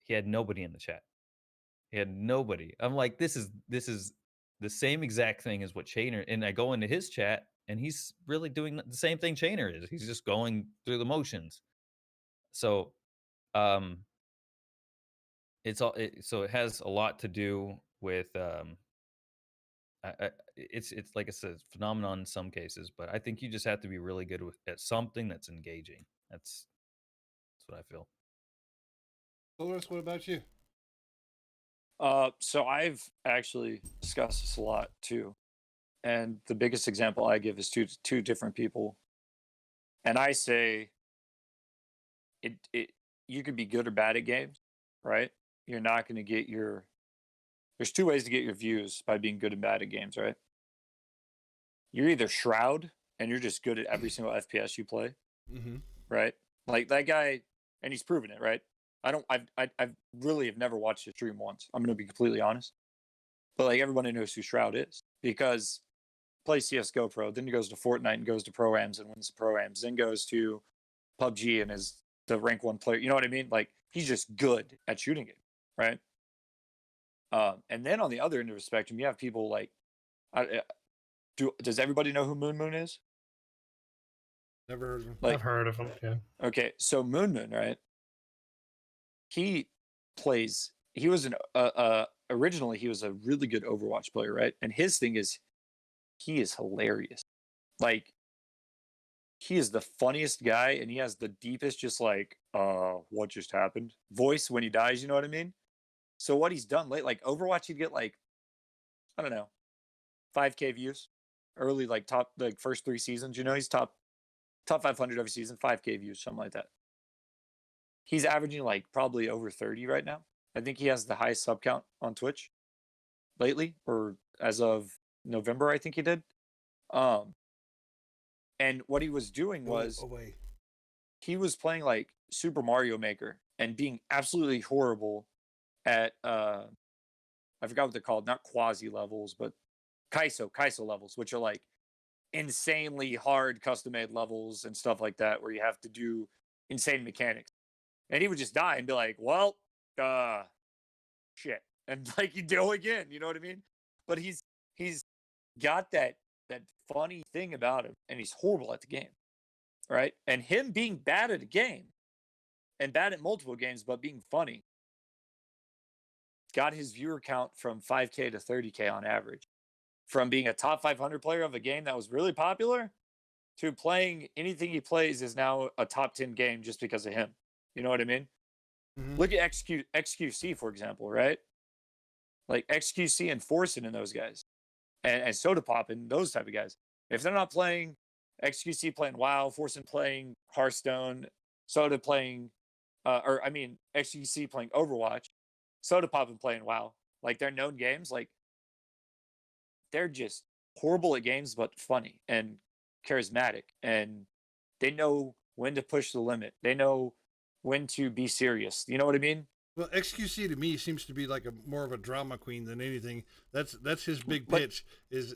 he had nobody in the chat. He had nobody. I'm like, this is the same exact thing as what Chainer. And I go into his chat, and he's really doing the same thing Chainer is. He's just going through the motions. So, um, so it has a lot to do with it's like I said, it's phenomenon in some cases, but I think you just have to be really good at something that's engaging. That's what I feel. Loris, what about you? So I've actually discussed this a lot too, and the biggest example I give is two different people, and I say it you could be good or bad at games, right? You're not going to get your. There's two ways to get your views by being good and bad at games, right? You're either Shroud and you're just good at every single FPS you play, Mm-hmm. right? Like that guy, and he's proven it, right? I've really have never watched his stream once. I'm gonna be completely honest, but like everybody knows who Shroud is because plays CS:GO Pro, then he goes to Fortnite and goes to Pro-Ams and wins the Pro-Ams, then goes to PUBG and is the rank 1 player. You know what I mean? Like he's just good at shooting it, right? And then on the other end of the spectrum, you have people like, does everybody know who Moon Moon is? Never heard of him. Like, I've heard of him. Yeah. okay, so Moon Moon, right? He plays. He was originally he was a really good Overwatch player, right? And his thing is, he is hilarious. Like, he is the funniest guy, and he has the deepest, just like, what just happened voice when he dies. You know what I mean? So what he's done late, like Overwatch, he'd get like, I don't know, 5K views, early like top like first 3 seasons. You know, he's top 500 every season, 5K views, something like that. He's averaging like probably over 30 right now. I think he has the highest sub count on Twitch lately, or as of November, I think he did. And what he was doing was he was playing like Super Mario Maker and being absolutely horrible at I forgot what they're called, not quasi levels, but Kaiso levels, which are like insanely hard custom made levels and stuff like that, where you have to do insane mechanics. And he would just die and be like, well, shit. And like you do again, you know what I mean? But he's got that funny thing about him, and he's horrible at the game. Right? And him being bad at a game and bad at multiple games, but being funny, got his viewer count from 5K to 30K on average. From being a top 500 player of a game that was really popular to playing anything he plays is now a top 10 game just because of him. You know what I mean? Mm-hmm. Look at XQC, for example, right? Like XQC and Forsen and those guys. And Soda Pop and those type of guys. If they're not playing XQC playing WoW, Forsen playing Hearthstone, Soda playing, XQC playing Overwatch, Soda Pop and playing WoW. Like they're known games. Like they're just horrible at games, but funny and charismatic. And they know when to push the limit. They know when to be serious. You know what I mean? Well, XQC to me seems to be like a more of a drama queen than anything. That's his big pitch. His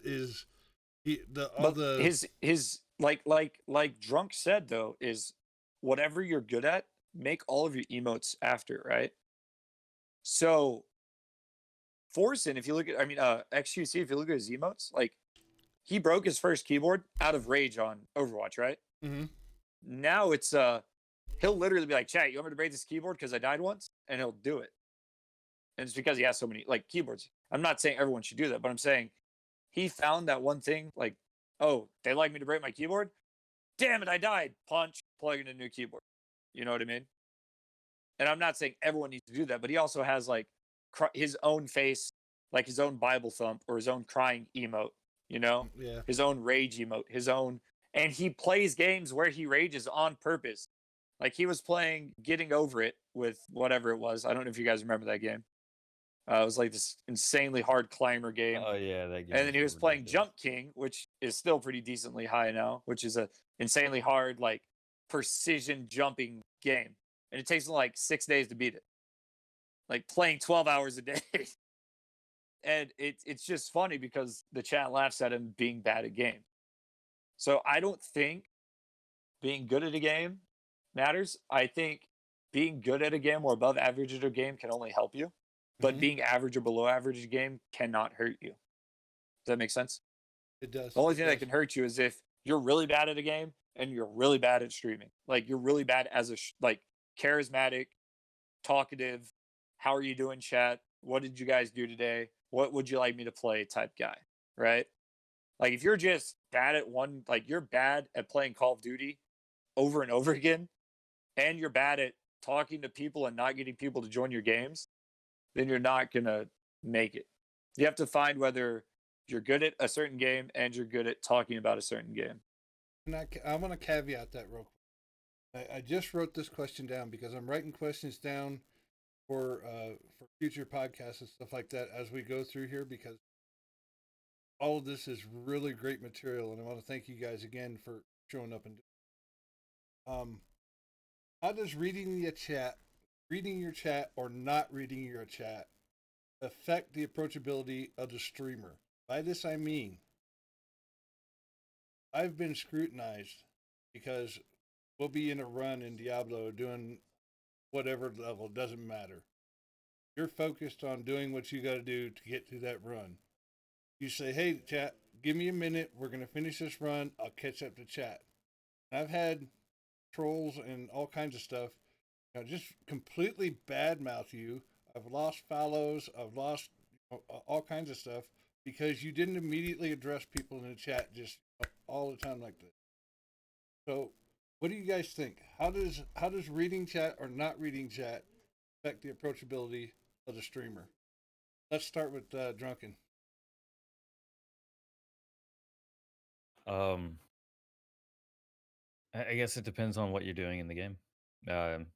like Drunk said though, is whatever you're good at, make all of your emotes after, right? So Forsen, if you look at XQC, if you look at his emotes, like he broke his first keyboard out of rage on Overwatch, right? Mm-hmm. Now it's he'll literally be like, chat, you want me to break this keyboard because I died once? And he'll do it. and it's because he has so many like keyboards. I'm not saying everyone should do that, but I'm saying he found that one thing. Like, oh, they like me to break my keyboard. Damn it, I died. Punch, plug in a new keyboard. You know what I mean? And I'm not saying everyone needs to do that, but he also has like his own face, like his own Bible thump or his own crying emote, you know, Yeah. his own rage emote, his own, and he plays games where he rages on purpose. Like he was playing Getting Over It with whatever it was. I don't know if you guys remember that game. It was like this insanely hard climber game. Oh yeah, that game And then was he was playing ridiculous. Jump King, which is still pretty decently high now, which is a insanely hard, like precision jumping game. And it takes like 6 days to beat it. Like playing 12 hours a day. And it's just funny because the chat laughs at him being bad at games. So I don't think being good at a game matters. I think being good at a game or above average at a game can only help you. But being average or below average at a game cannot hurt you. Does that make sense? It does. The only thing that can hurt you is if you're really bad at a game and you're really bad at streaming. Like you're really bad as a like charismatic, talkative, how are you doing, chat? What did you guys do today? What would you like me to play type guy, right? Like if you're just bad at one, like you're bad at playing Call of Duty over and over again, and you're bad at talking to people and not getting people to join your games, then you're not gonna make it. You have to find whether you're good at a certain game and you're good at talking about a certain game. And I want to caveat that real quick. I just wrote this question down because I'm writing questions down for future podcasts and stuff like that as we go through here, because all of this is really great material, and I want to thank you guys again for showing up and how does reading your chat or not reading your chat affect the approachability of the streamer? By this I mean I've been scrutinized because we'll be in a run in Diablo doing whatever level, doesn't matter. You're focused on doing what you got to do to get through that run. You say, hey, chat, give me a minute. We're going to finish this run. I'll catch up to chat. And I've had trolls and all kinds of stuff, just completely badmouth you. I've lost follows. I've lost all kinds of stuff because you didn't immediately address people in the chat just all the time like this. So, what do you guys think? How does reading chat or not reading chat affect the approachability of the streamer? Let's start with Drunken. Um, I guess it depends on what you're doing in the game. Um,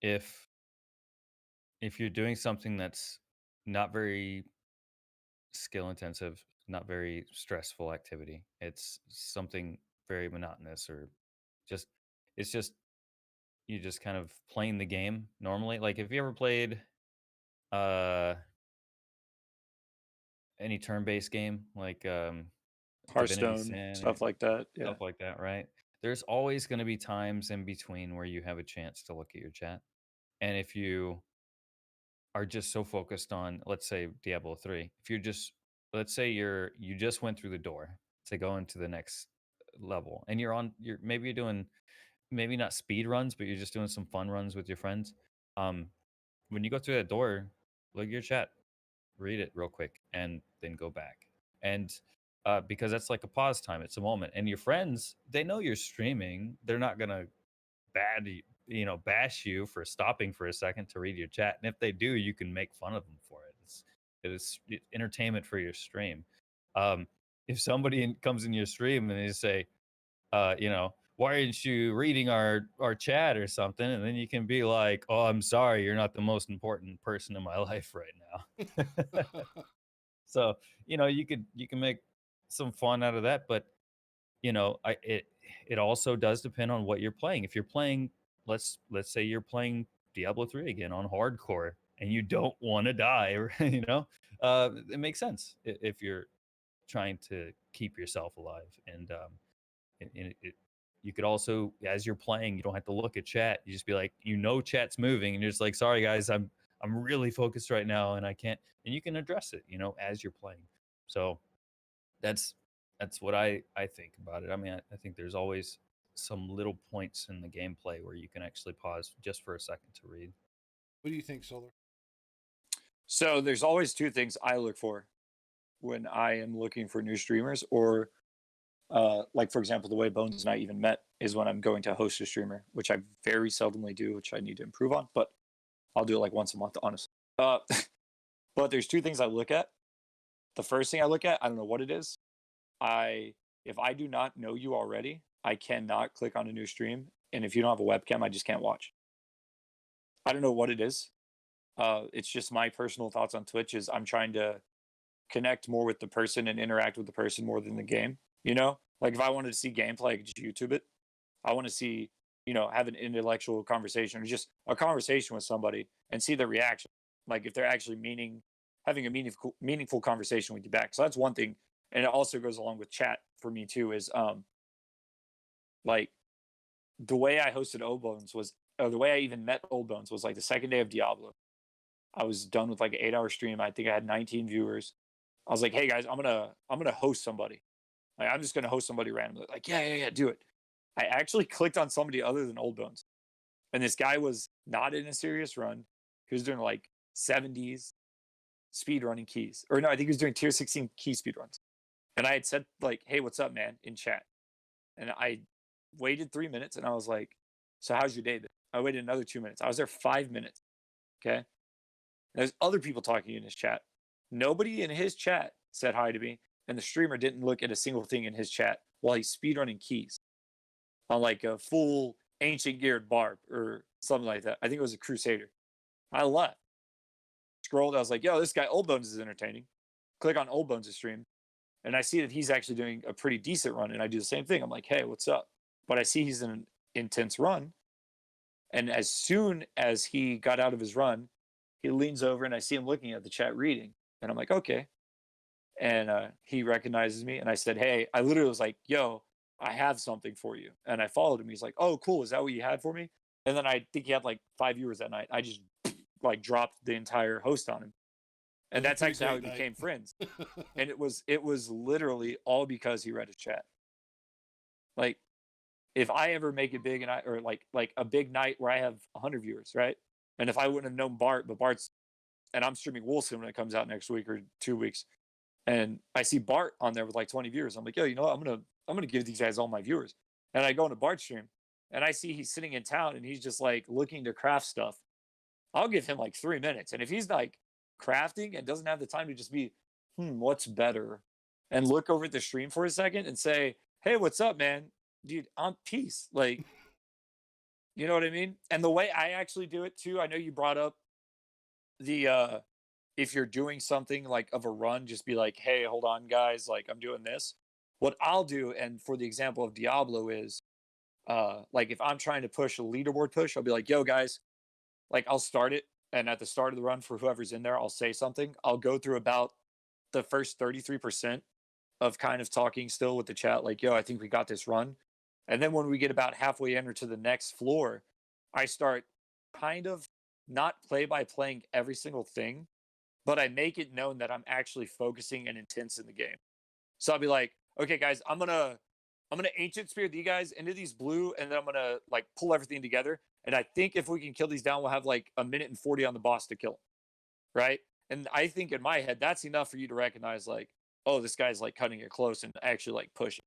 if you're doing something that's not very skill intensive, not very stressful activity, it's something very monotonous or just it's just you just kind of playing the game normally. Like if you ever played uh any turn-based game like Divinity Hearthstone, Sin, stuff like that. Yeah. stuff like that, right? There's always going to be times in between where you have a chance to look at your chat. And if you are just so focused on, let's say Diablo 3, if you're just, let's say you just went through the door to go into the next level and maybe you're doing, maybe not speed runs, but you're just doing some fun runs with your friends. Um, when you go through that door, look at your chat, read it real quick, and then go back. And because that's like a pause time, it's a moment. And your friends, they know you're streaming. They're not gonna bash you for stopping for a second to read your chat. And if they do, you can make fun of them for it. It's entertainment for your stream. If somebody comes in your stream and they say, why aren't you reading our chat or something? And then you can be like, oh, I'm sorry, you're not the most important person in my life right now. So, you can make some fun out of that, but it also does depend on what you're playing. If you're playing, let's say you're playing Diablo 3 again on hardcore and you don't want to die, it makes sense if you're trying to keep yourself alive. And you could also, as you're playing, you don't have to look at chat. You just be like, chat's moving, and you're just like, sorry guys, I'm really focused right now, and I can't. And you can address it, as you're playing. So that's what I think about it. I mean, I think there's always some little points in the gameplay where you can actually pause just for a second to read. What do you think, Solar? So there's always two things I look for when I am looking for new streamers, or like for example, the way Bones and I even met is when I'm going to host a streamer, which I very seldomly do, which I need to improve on, but I'll do it like once a month, honestly. But there's two things I look at. The first thing I look at, I don't know what it is. If I do not know you already, I cannot click on a new stream, and if you don't have a webcam, I just can't watch. I don't know what it is. It's just my personal thoughts on Twitch is I'm trying to connect more with the person and interact with the person more than the game. You know, like if I wanted to see gameplay, I could just YouTube it. I want to see, have an intellectual conversation or just a conversation with somebody and see their reaction. Like if they're actually having a meaningful conversation with you back. So that's one thing, and it also goes along with chat for me too. Is like the way I hosted Old Bones was, or the way I even met Old Bones was like the second day of Diablo. I was done with like an 8-hour stream. I think I had 19 viewers. I was like, hey guys, I'm gonna host somebody. Like I'm just gonna host somebody randomly. Like, yeah, do it. I actually clicked on somebody other than Old Bones. And this guy was not in a serious run. He was doing like 70s speed running keys. Or no, I think he was doing tier 16 key speed runs. And I had said, like, hey, what's up, man, in chat. And I waited 3 minutes and I was like, so how's your day been? I waited another 2 minutes. I was there 5 minutes. Okay. And there's other people talking in his chat. Nobody in his chat said hi to me. And the streamer didn't look at a single thing in his chat while he's speedrunning keys on like a full ancient geared barb or something like that. I think it was a Crusader. I left. Scrolled. I was like, yo, this guy Old Bones is entertaining. Click on Old Bones' stream. And I see that he's actually doing a pretty decent run. And I do the same thing. I'm like, hey, what's up? But I see he's in an intense run. And as soon as he got out of his run, he leans over and I see him looking at the chat reading. And I'm like, okay. And he recognizes me. And I said, hey, I literally was like, yo, I have something for you. And I followed him. He's like, oh, cool. Is that what you had for me? And then I think he had like 5 viewers that night. I just like dropped the entire host on him. And that's actually how we became friends. And it was literally all because he read his chat. Like if I ever make it big and or like a big night where I have 100 viewers, right? And if I wouldn't have known Bart, but Bart's, and I'm streaming Wolfson when it comes out next week or 2 weeks, and I see Bart on there with like 20 viewers. I'm like, yo, you know what? I'm gonna give these guys all my viewers. And I go into Bart's stream and I see he's sitting in town and he's just like looking to craft stuff. I'll give him like 3 minutes. And if he's like crafting and doesn't have the time to just be, what's better? And look over at the stream for a second and say, hey, what's up, man? Dude, I'm peace. Like, you know what I mean? And the way I actually do it too, I know you brought up the if you're doing something like of a run, just be like, hey, hold on, guys, like I'm doing this. What I'll do, and for the example of Diablo, is like if I'm trying to push a leaderboard push, I'll be like, yo, guys, like I'll start it. And at the start of the run for whoever's in there, I'll say something. I'll go through about the first 33% of kind of talking still with the chat, like, yo, I think we got this run. And then when we get about halfway in or to the next floor, I start kind of not play by playing every single thing, but I make it known that I'm actually focusing and intense in the game. So I'll be like, okay, guys, I'm gonna ancient spear you guys into these blue, and then I'm gonna like pull everything together. And I think if we can kill these down, we'll have like a minute and 40 on the boss to kill him. Right. And I think in my head, that's enough for you to recognize like, oh, this guy's like cutting it close and actually like pushing.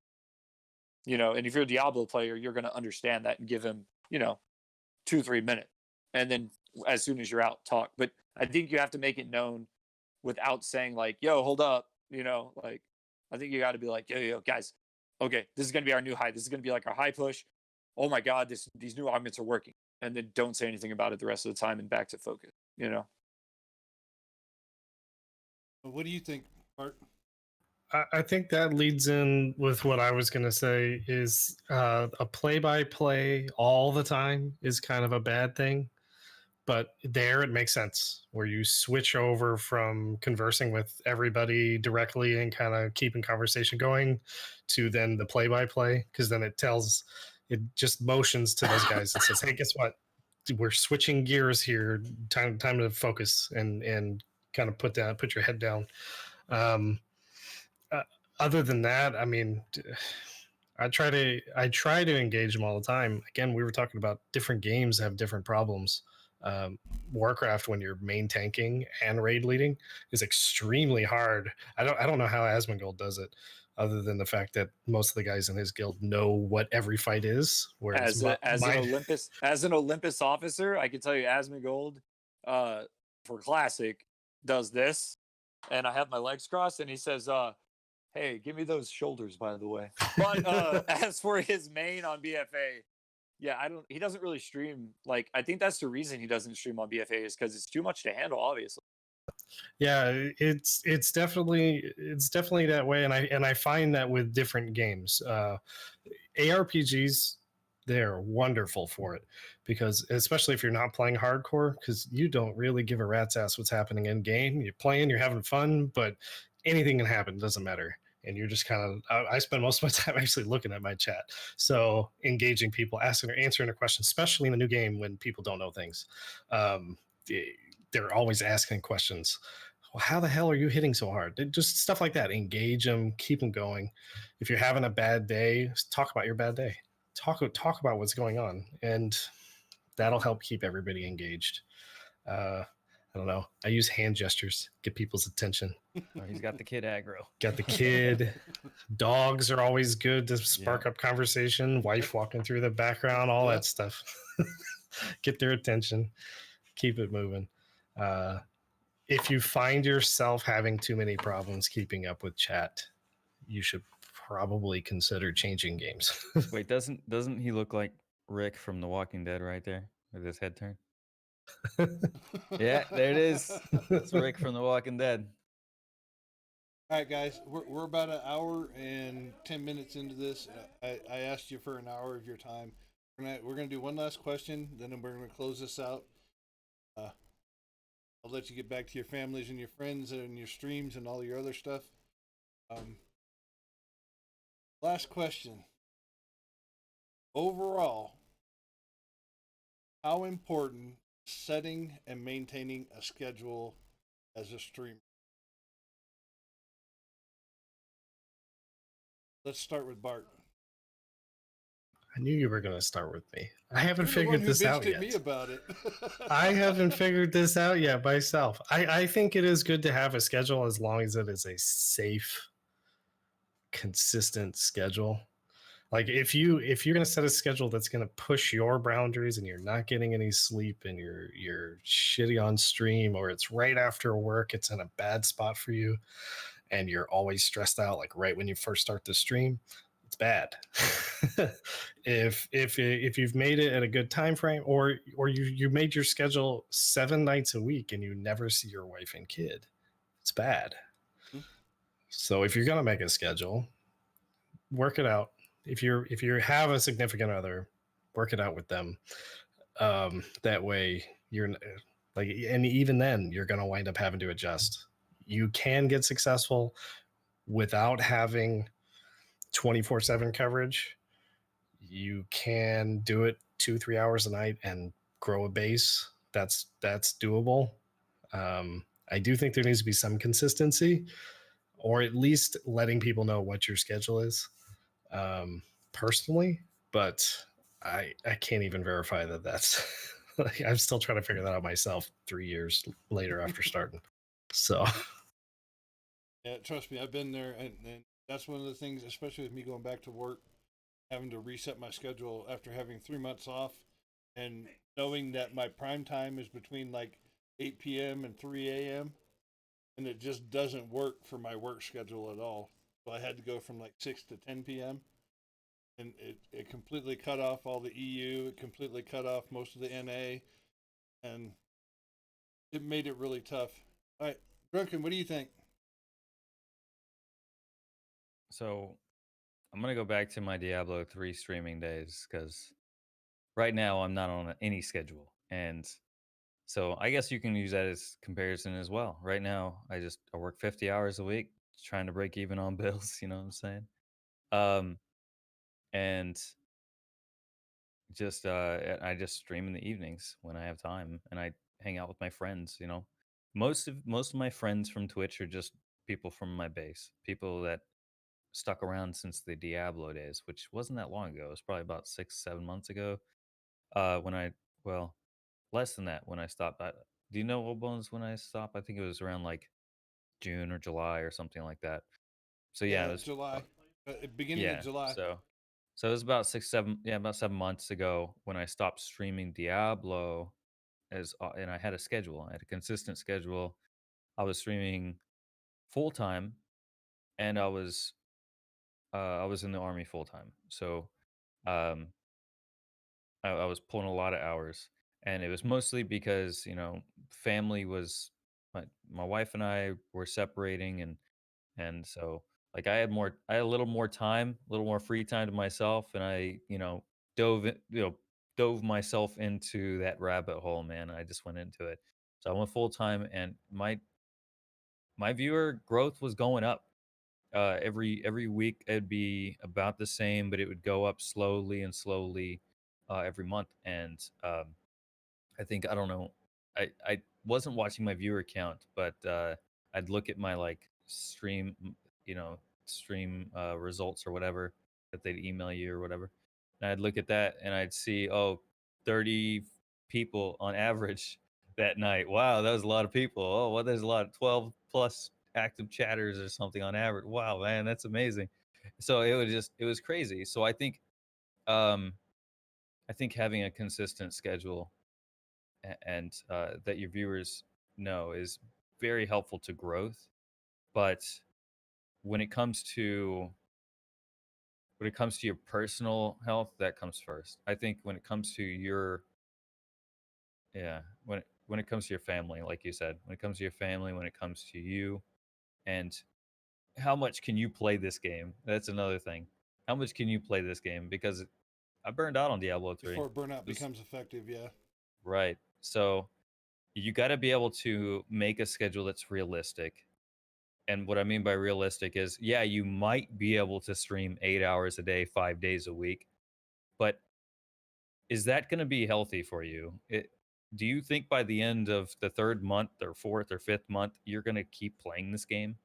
And if you're a Diablo player, you're gonna understand that and give him, 2-3 minutes. And then as soon as you're out, talk. But I think you have to make it known without saying like, yo, hold up, like I think you got to be like, yo, guys, okay, this is gonna be our new high. This is gonna be like our high push. Oh my god, these new augments are working. And then don't say anything about it the rest of the time and back to focus. What do you think, Art? I think that leads in with what I was going to say is a play-by-play all the time is kind of a bad thing. But there it makes sense where you switch over from conversing with everybody directly and kind of keeping conversation going to then the play-by-play, because then it just motions to those guys and says, hey, guess what? We're switching gears here. Time to focus and kind of put your head down. Other than that, I mean, I try to engage them all the time. Again, we were talking about different games have different problems. Um, Warcraft, when you're main tanking and raid leading, is extremely hard. I don't know how Asmongold does it, other than the fact that most of the guys in his guild know what every fight is. Whereas my As an Olympus officer, I can tell you Asmongold for classic does this, and I have my legs crossed, and he says, "Hey, give me those shoulders, by the way." But as for his main on BFA, yeah, I don't. He doesn't really stream. Like, I think that's the reason he doesn't stream on BFA is because it's too much to handle. Obviously, yeah, it's definitely that way, and I find that with different games, ARPGs, they're wonderful for it, because especially if you're not playing hardcore, because you don't really give a rat's ass what's happening in game. You're playing, you're having fun, but anything can happen, doesn't matter. And you're just kind of, I spend most of my time actually looking at my chat, so engaging people, asking or answering a question, especially in a new game when people don't know things. um, they're always asking questions. Well, how the hell are you hitting so hard? Just stuff like that. Engage them, keep them going. If you're having a bad day, talk about your bad day. Talk about what's going on, and that'll help keep everybody engaged. I don't know. I use hand gestures, get people's attention. Oh, he's got the kid aggro. Got the kid. Dogs are always good to spark Yep. up conversation. Wife walking through the background, all that stuff. Get their attention. Keep it moving. If you find yourself having too many problems keeping up with chat, you should probably consider changing games. Wait, doesn't he look like Rick from The Walking Dead right there with his head turned? Yeah, there it is. That's Rick from The Walking Dead. All right, guys, we're about an hour and 10 minutes into this. I asked you for an hour of your time. We're gonna do one last question, then we're gonna close this out. Uh, I'll let you get back to your families and your friends and your streams and all your other stuff. Last question. Overall, how important setting and maintaining a schedule as a streamer? Let's start with Bart. I knew you were going to start with me. I haven't You're the one figured who this out bitched yet. at me about it. I haven't figured this out yet myself. I think it is good to have a schedule as long as it is a safe, consistent schedule. Like if you're going to set a schedule that's going to push your boundaries and you're not getting any sleep and you're shitty on stream, or it's right after work, it's in a bad spot for you, and you're always stressed out like right when you first start the stream, it's bad. If you've made it at a good time frame, or you made your schedule 7 nights a week and you never see your wife and kid, it's bad. So if you're going to make a schedule, work it out. If you have a significant other, work it out with them. That way you're like, and even then you're going to wind up having to adjust. You can get successful without having 24/7 coverage. You can do it 2-3 hours a night and grow a base. That's doable. I do think there needs to be some consistency, or at least letting people know what your schedule is, personally. But I can't even verify that that's like, I'm still trying to figure that out myself 3 years later after starting. So Yeah, trust me, I've been there, and that's one of the things, especially with me going back to work, having to reset my schedule after having 3 months off, and knowing that my prime time is between like 8 p.m. and 3 a.m., and it just doesn't work for my work schedule at all. So I had to go from like 6 to 10 p.m., and it completely cut off all the EU, it completely cut off most of the NA, and it made it really tough. All right, Drunken, what do you think? So I'm gonna go back to my Diablo 3 streaming days because right now I'm not on any schedule, and so I guess you can use that as comparison as well. Right now, I work 50 hours a week, trying to break even on bills. You know what I'm saying? Um, and I just stream in the evenings when I have time, and I hang out with my friends. You know, most of my friends from Twitch are just people from my base, people that stuck around since the Diablo days, which wasn't that long ago. It was probably about 6, 7 months ago. When I well, less than that when I stopped. Do you know Old Bones when I stopped? I think it was around like June or July or something like that. So yeah, it Yeah, was July, beginning of yeah. July. So it was about 7 months ago when I stopped streaming Diablo and I had a schedule. I had a consistent schedule. I was streaming full time, and I was in the army full time. So um I was pulling a lot of hours, and it was mostly because family was my wife and I were separating, and so like I had a little more time, a little more free time to myself, and I dove it, dove myself into that rabbit hole, man. I just went into it. So I went full time, and my viewer growth was going up. Every week it'd be about the same, but it would go up slowly and slowly every month. And I think I don't know. I wasn't watching my viewer count, but I'd look at my like you know, stream results or whatever that they'd email you or whatever, and I'd look at that and I'd see 30 people on average that night. Wow, that was a lot of people. Oh, well, there's a lot of 12 plus active chatters or something on average. Wow, man, that's amazing. So it was crazy. So um I think having a consistent schedule and that your viewers know is very helpful to growth. But when it comes to your personal health, that comes first. I think when it comes to your yeah, when it comes to your family, like you said, when it comes to your family, when it comes to you, and how much can you play this game? That's another thing. How much can you play this game? Because I burned out on Diablo 3. Before burnout Just becomes effective, yeah. right. So you got to be able to make a schedule that's realistic. And what I mean by realistic is, yeah, you might be able to stream 8 hours a day, 5 days a week, but is that going to be healthy for you? Do you think by the end of the third month or fourth or fifth month, you're going to keep playing this game?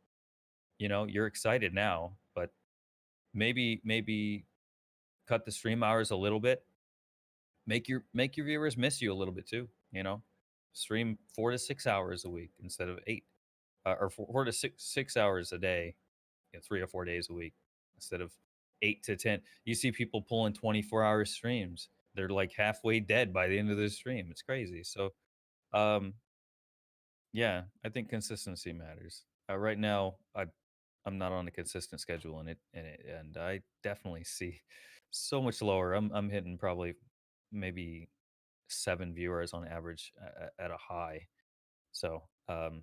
You're excited now, but maybe cut the stream hours a little bit. Make your viewers miss you a little bit too. Stream 4 to 6 hours a week instead of eight, or 4 to 6 hours a day, 3 or 4 days a week instead of 8 to 10. You see people pulling 24-hour streams. They're like halfway dead by the end of the stream. It's crazy. So, um, yeah, I think consistency matters. Right now, I'm not on a consistent schedule, and I definitely see so much lower. I'm hitting probably maybe 7 viewers on average at a high. So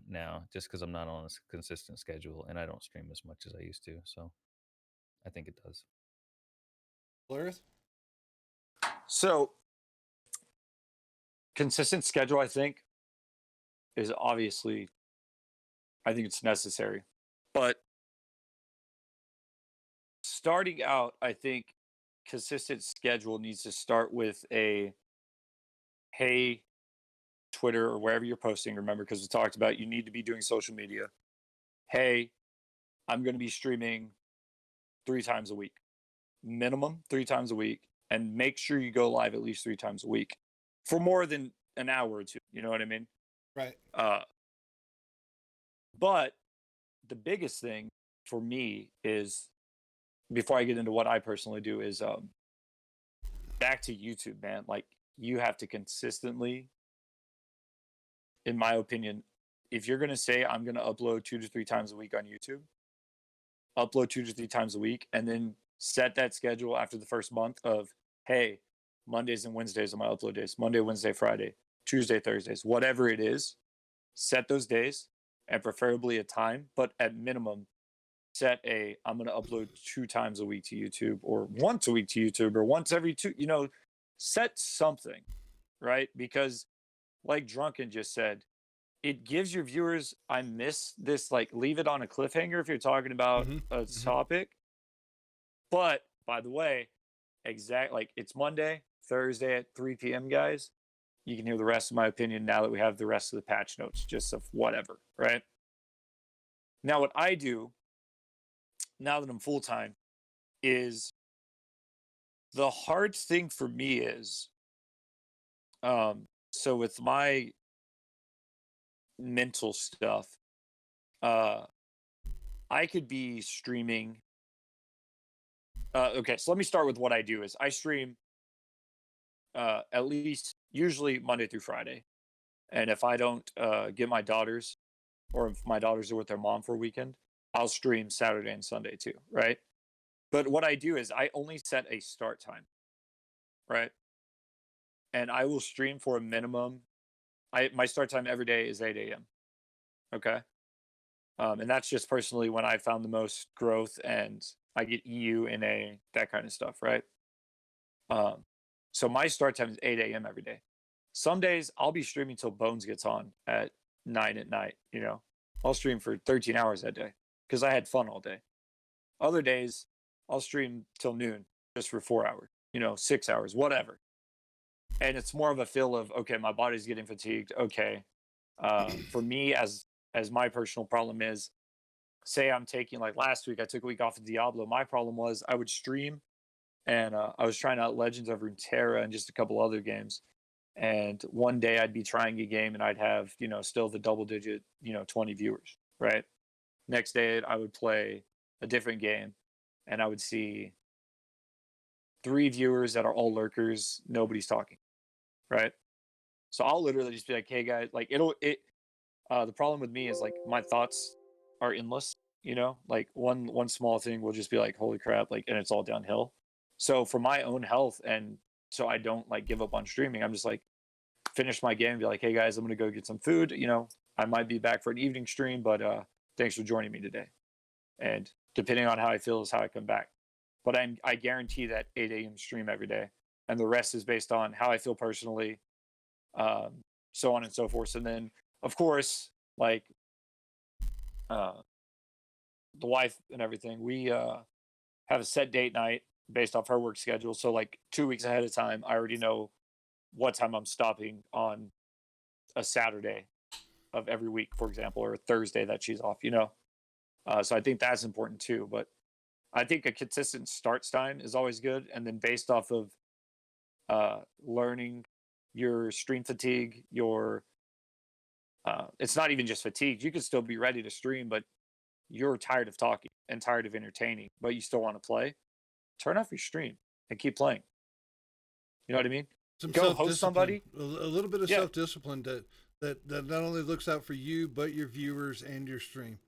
now, just because I'm not on a consistent schedule and I don't stream as much as I used to, so I think it does. Larry? So consistent schedule, I think, is obviously, I think it's necessary. But starting out, I think consistent schedule needs to start with hey, Twitter or wherever you're posting, remember, because we talked about you need to be doing social media. Hey, I'm going to be streaming 3 times a week, minimum 3 times a week, and make sure you go live at least 3 times a week for more than an hour or two. You know what I mean? Right. But the biggest thing for me is, before I get into what I personally do, is back to YouTube, man. Like, you have to consistently, in my opinion, if you're going to say I'm going to upload 2 to 3 times a week on YouTube, upload 2 to 3 times a week, and then set that schedule after the first month of, hey, Mondays and Wednesdays are my upload days. Monday, Wednesday, Friday, Tuesday, Thursdays, whatever it is, set those days, and preferably a time, but at minimum, set I'm going to upload 2 times a week to YouTube, or once a week to YouTube, or once every two, set something, right? Because like Drunken just said, it gives your viewers, I miss this, like, leave it on a cliffhanger if you're talking about Mm-hmm. a Mm-hmm. topic. But by the way, like, it's Monday, Thursday at 3 p.m., guys. You can hear the rest of my opinion now that we have the rest of the patch notes, just of whatever, right? Now, what I do now that I'm full time is, the hard thing for me is so with my mental stuff, uh, I could be streaming. Okay, so let me start with what I do is I stream at least usually Monday through Friday. And if I don't get my daughters, or if my daughters are with their mom for a weekend, I'll stream Saturday and Sunday too, right? But what I do is I only set a start time, right? And I will stream for a minimum. My start time every day is 8 a.m. Okay, and that's just personally when I found the most growth and I get EU in a that kind of stuff, right? Um, so my start time is 8 a.m. every day. Some days I'll be streaming till Bones gets on at 9 at night. I'll stream for 13 hours that day because I had fun all day. Other days I'll stream till noon just for 4 hours, 6 hours, whatever. And it's more of a feel of, okay, my body's getting fatigued. Okay. For me, as my personal problem is, say I'm taking, like last week, I took a week off of Diablo. My problem was I would stream and I was trying out Legends of Runeterra and just a couple other games. And one day I'd be trying a game and I'd have, still the double digit, 20 viewers, right? Next day I would play a different game and I would see 3 viewers that are all lurkers, nobody's talking, right? So I'll literally just be like, hey guys, like the problem with me is like my thoughts are endless, like one small thing will just be like, holy crap, like, and it's all downhill. So for my own health, and so I don't like give up on streaming, I'm just like, finish my game and be like, hey guys, I'm gonna go get some food. I might be back for an evening stream, but thanks for joining me today. And depending on how I feel is how I come back. But I guarantee that 8 a.m. stream every day, and the rest is based on how I feel personally, so on and so forth. And then, of course, like uh, the wife and everything, we have a set date night based off her work schedule. So like 2 weeks ahead of time, I already know what time I'm stopping on a Saturday of every week, for example, or a Thursday that she's off. So I think that's important too. But I think a consistent starts time is always good. And then based off of learning your stream fatigue, it's not even just fatigue. You can still be ready to stream, but you're tired of talking and tired of entertaining, but you still want to play. Turn off your stream and keep playing. You know what I mean? Some Go host self-discipline, somebody. a little bit of Yeah. self-discipline that not only looks out for you but your viewers and your stream.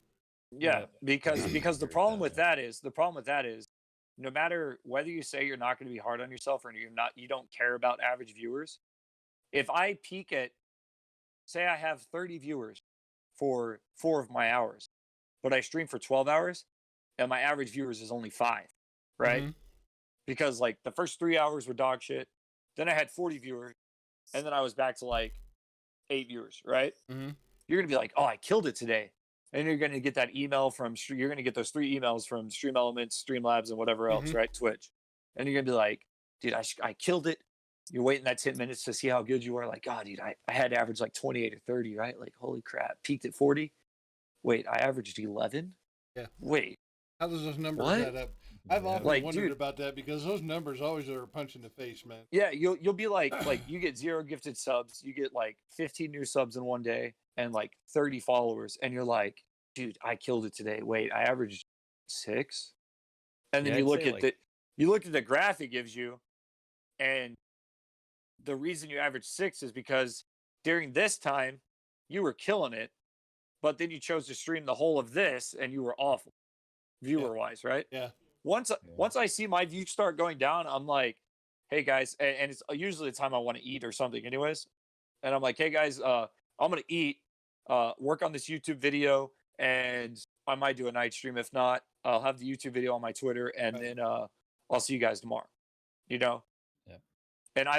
Yeah, because I the agree problem with man. that is no matter whether you say you're not going to be hard on yourself or you don't care about average viewers. If I peak at, say I have 30 viewers for 4 of my hours, but I stream for 12 hours and my average viewers is only 5, right? Mm-hmm. Because like the first 3 hours were dog shit, then I had 40 viewers, and then I was back to like 8 viewers, right? Mm-hmm. You're gonna be like, oh, I killed it today. And you're gonna get that email you're gonna get those 3 emails from Stream Elements, Streamlabs, and whatever else, Mm-hmm. right? Twitch. And you're gonna be like, dude, I killed it. You're waiting that 10 minutes to see how good you are. Like, God, dude, I had averaged like 28 or 30, right? Like, holy crap, peaked at 40. Wait, I averaged 11. Yeah. Wait, How does those numbers what? add up? I've Yeah. often Like, wondered dude, about that because those numbers always are a punch in the face, man. yeah, you'll be like you get 0 gifted subs, you get like 15 new subs in one day and like 30 followers, and you're like, dude, I killed it today. Wait, I averaged 6. And then Yeah, I'd say like you look at the graph it gives you, and the reason you average 6 is because during this time you were killing it, but then you chose to stream the whole of this and you were awful Yeah. viewer wise, right? Yeah. Once yeah. once I see my views start going down, I'm like, hey guys, and it's usually the time I want to eat or something, anyways. And I'm like, hey guys, I'm gonna eat, work on this YouTube video, and I might do a night stream. If not, I'll have the YouTube video on my Twitter, and Right. then I'll see you guys tomorrow. You know, Yeah. and I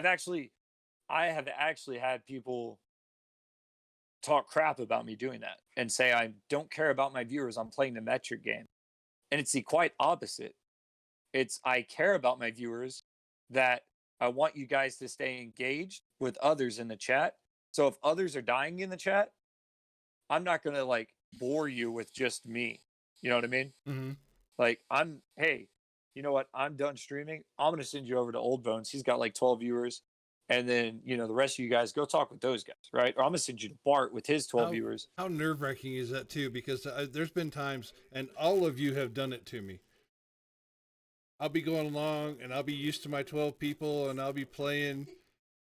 have actually had people talk crap about me doing that and say I don't care about my viewers. I'm playing the metric game, and it's the quite opposite. It's I care about my viewers, that I want you guys to stay engaged with others in the chat. So if others are dying in the chat, I'm not going to like bore you with just me. You know what I mean? Mm-hmm. Like hey, you know what? I'm done streaming. I'm going to send you over to Old Bones. He's got like 12 viewers. and then the rest of you guys go talk with those guys, right? Or I'm gonna send you to Bart with his 12 How, viewers. how nerve wracking is that too? Because there's been times, and all of you have done it to me. I'll be going along, and I'll be used to my 12 people, and I'll be playing,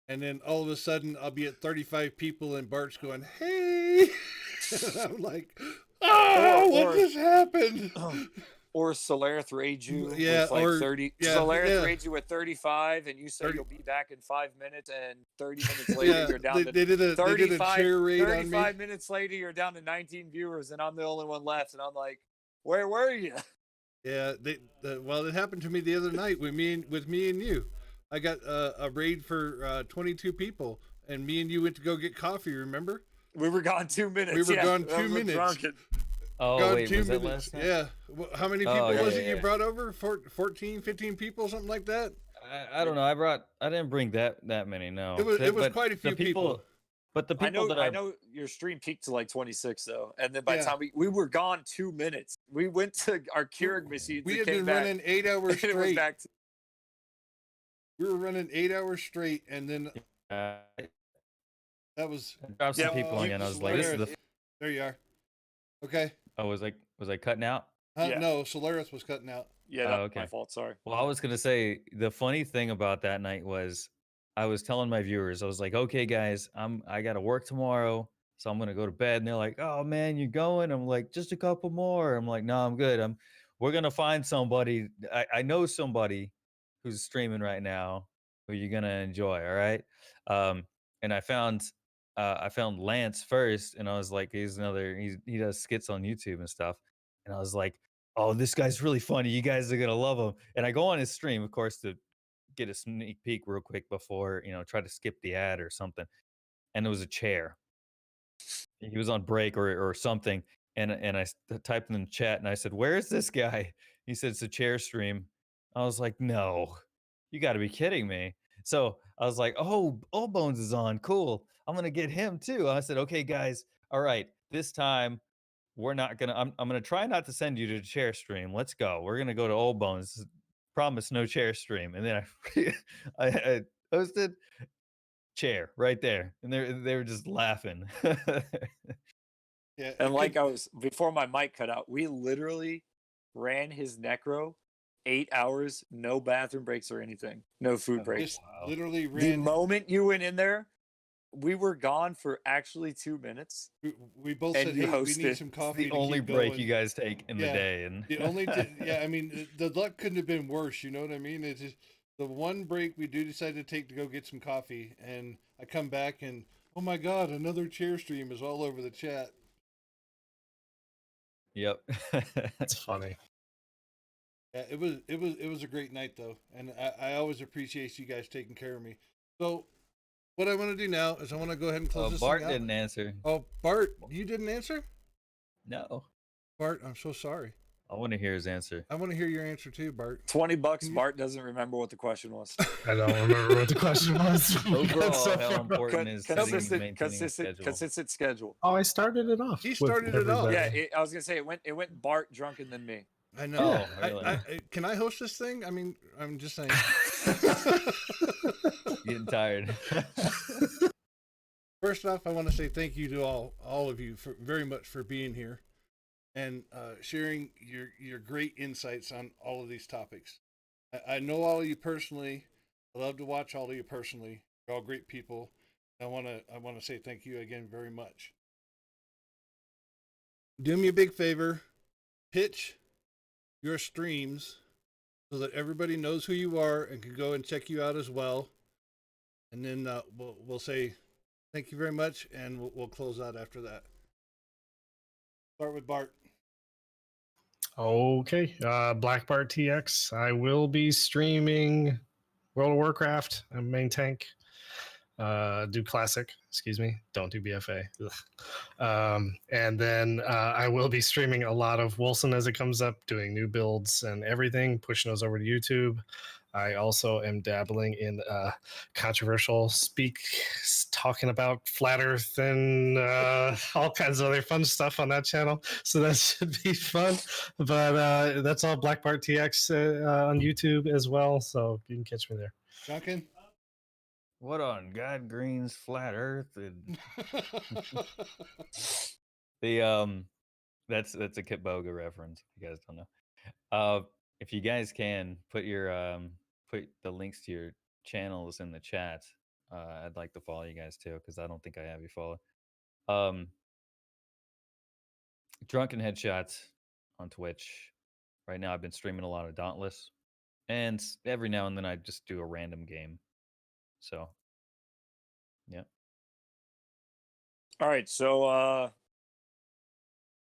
and then all of a sudden I'll be at 35 people, and Bart's going, "Hey," and I'm like, "Oh, what just happened?" Or Solarith raid you Yeah, with like or 30. yeah, Solarith yeah. raid you with 35, and you say 30. you'll be back in 5 minutes, and 30 minutes later Yeah, you're down they to did a 35. chair raid on me. 35 minutes later you're down to 19 viewers, and I'm the only one left, and I'm like, where were you? Yeah, well, it happened to me the other night with me and you. I got a raid for 22 people, and me and you went to go get coffee. Remember? We were gone 2 minutes. We were yeah, gone that 2 was a minutes. drunken. Oh, Gone wait, 2 was that minutes. last night? Yeah. How many people Oh, yeah, was yeah, it you yeah. brought over? 14, 15 people, something like that. I don't know. I didn't bring that many. No, It was but quite a few the people, but the I people know that I know your stream peaked to like 26 though, and then by the Yeah. time we were gone 2 minutes. We went to our Keurig machines. We and had came been back, running 8 hours and it went straight. back to, We were running 8 hours straight, and then I that was. dropped some Yeah, people in, and I was like, "This is the." There you are. Okay. Oh, was I cutting out? Yeah. No, Solaris was cutting out. yeah, Oh, that's okay. my fault. Sorry. Well, I was gonna say the funny thing about that night was I was telling my viewers, I was like, "Okay, guys, I gotta work tomorrow, so I'm gonna go to bed." And they're like, "Oh man, you going?" I'm like, "Just a couple more." I'm like, "No, I'm good. We're gonna find somebody. I know somebody who's streaming right now who you're gonna enjoy. All right." Um, and I found Lance first, and I was like, he does skits on YouTube and stuff, and I was like, "Oh, this guy's really funny. You guys are gonna love him." And I go on his stream, of course, to get a sneak peek real quick before, try to skip the ad or something. And it was a chair. He was on break or something. And typed in the chat and I said, "Where is this guy?" He said, "It's a chair stream." I was like, "No, you got to be kidding me." So I was like, "Oh, All Bones is on. Cool. I'm gonna get him too." I said, "Okay, guys. All right. This time we're not gonna. I'm gonna try not to send you to the chair stream. Let's go. We're gonna go to Old Bones. Promise no chair stream." And then I posted chair right there, and they were just laughing. Yeah, And like I was before my mic cut out, we literally ran his necro 8 hours, no bathroom breaks or anything, no food breaks. just literally The ran. moment you went in there, we were gone for actually 2 minutes. We both And said, you "Hey, we need hosted. some It's coffee." the to only keep break going. you guys take in the Yeah, day, and the only yeah. I mean, the luck couldn't have been worse. You know what I mean? It's just the one break we do decide to take to go get some coffee, and I come back and oh my god, another chair stream is all over the chat. yep. That's funny. Yeah, it was a great night though, and I always appreciate you guys taking care of me. So what I want to do now is I want to go ahead and close this Bart thing out. didn't answer. Oh, Bart, you didn't answer? No, Bart, I'm so sorry. I want to hear his answer. I want to hear your answer too, Bart. $20. Bart doesn't remember what the question was. I don't remember what the question was. Overall, So how far. important is setting and consistent, maintaining a consistent, schedule? consistent schedule. Oh, I started it off. He with started it off. everybody. Yeah, I was gonna say it went Bart drunken than me. I know. Oh, really? Can I host this thing? I mean, I'm just saying. Getting tired. First off, I want to say thank you to all of you very much for being here and sharing your great insights on all of these topics. I know all of you personally. I love to watch all of you personally. You're all great people. I want to say thank you again very much. Do me a big favor. Pitch your streams so that everybody knows who you are and can go and check you out as well. And then we'll say thank you very much, and we'll close out after that. Start with Bart. Okay, Black Bart TX. I will be streaming World of Warcraft. I'm main tank. Do classic. Excuse me. Don't do BFA. And then I will be streaming a lot of Wilson as it comes up, doing new builds and everything, pushing those over to YouTube. I also am dabbling in controversial talking about flat Earth and all kinds of other fun stuff on that channel. So that should be fun. But that's all Black Bart TX on YouTube as well. So you can catch me there. Duncan? What on God Green's flat Earth and the that's a Kit Boga reference. If you guys don't know. If you guys can put your put the links to your channels in the chat, I'd like to follow you guys too because I don't think I have you follow. Um, Drunken Headshots on Twitch. Right now, I've been streaming a lot of Dauntless, and every now and then I just do a random game. So, yeah. All right, so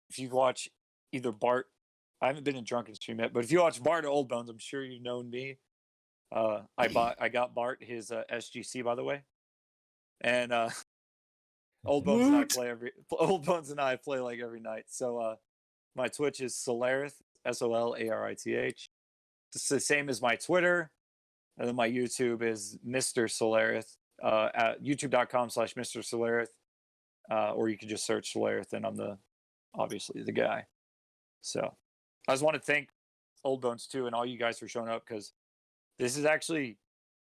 if you watch either Bart, I haven't been in Drunken Stream yet, but if you watch Bart or Old Bones, I'm sure you've known me. I got Bart his SGC, by the way, and Old Bones and I play Old Bones and I play like every night. So my Twitch is Solarith, SOLARITH. It's the same as my Twitter, and then my YouTube is Mr. Solarith at youtube.com/Mr. Solarith, or you can just search Solarith, and I'm obviously the guy. So I just want to thank Old Bones too, and all you guys for showing up, because this is actually,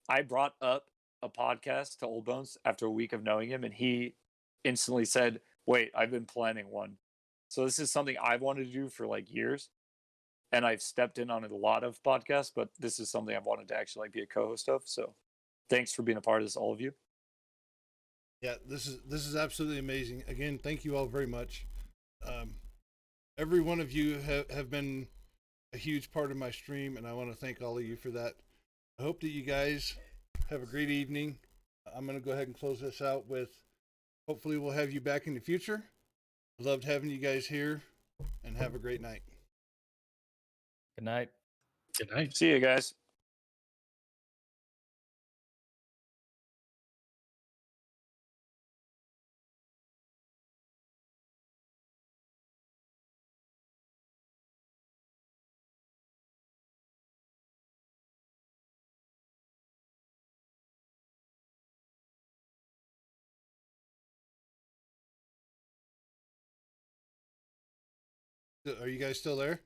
I brought up a podcast to Old Bones after a week of knowing him, and he instantly said, "Wait, I've been planning one." So this is something I've wanted to do for like years, and I've stepped in on a lot of podcasts, but this is something I've wanted to actually like be a co-host of. So thanks for being a part of this, all of you. Yeah, this is absolutely amazing. Again, thank you all very much. Every one of you have been a huge part of my stream, and I want to thank all of you for that. I hope that you guys have a great evening. I'm going to go ahead and close this out with, hopefully we'll have you back in the future. Loved having you guys here, and have a great night. Good night. Good night. See you guys. Are you guys still there?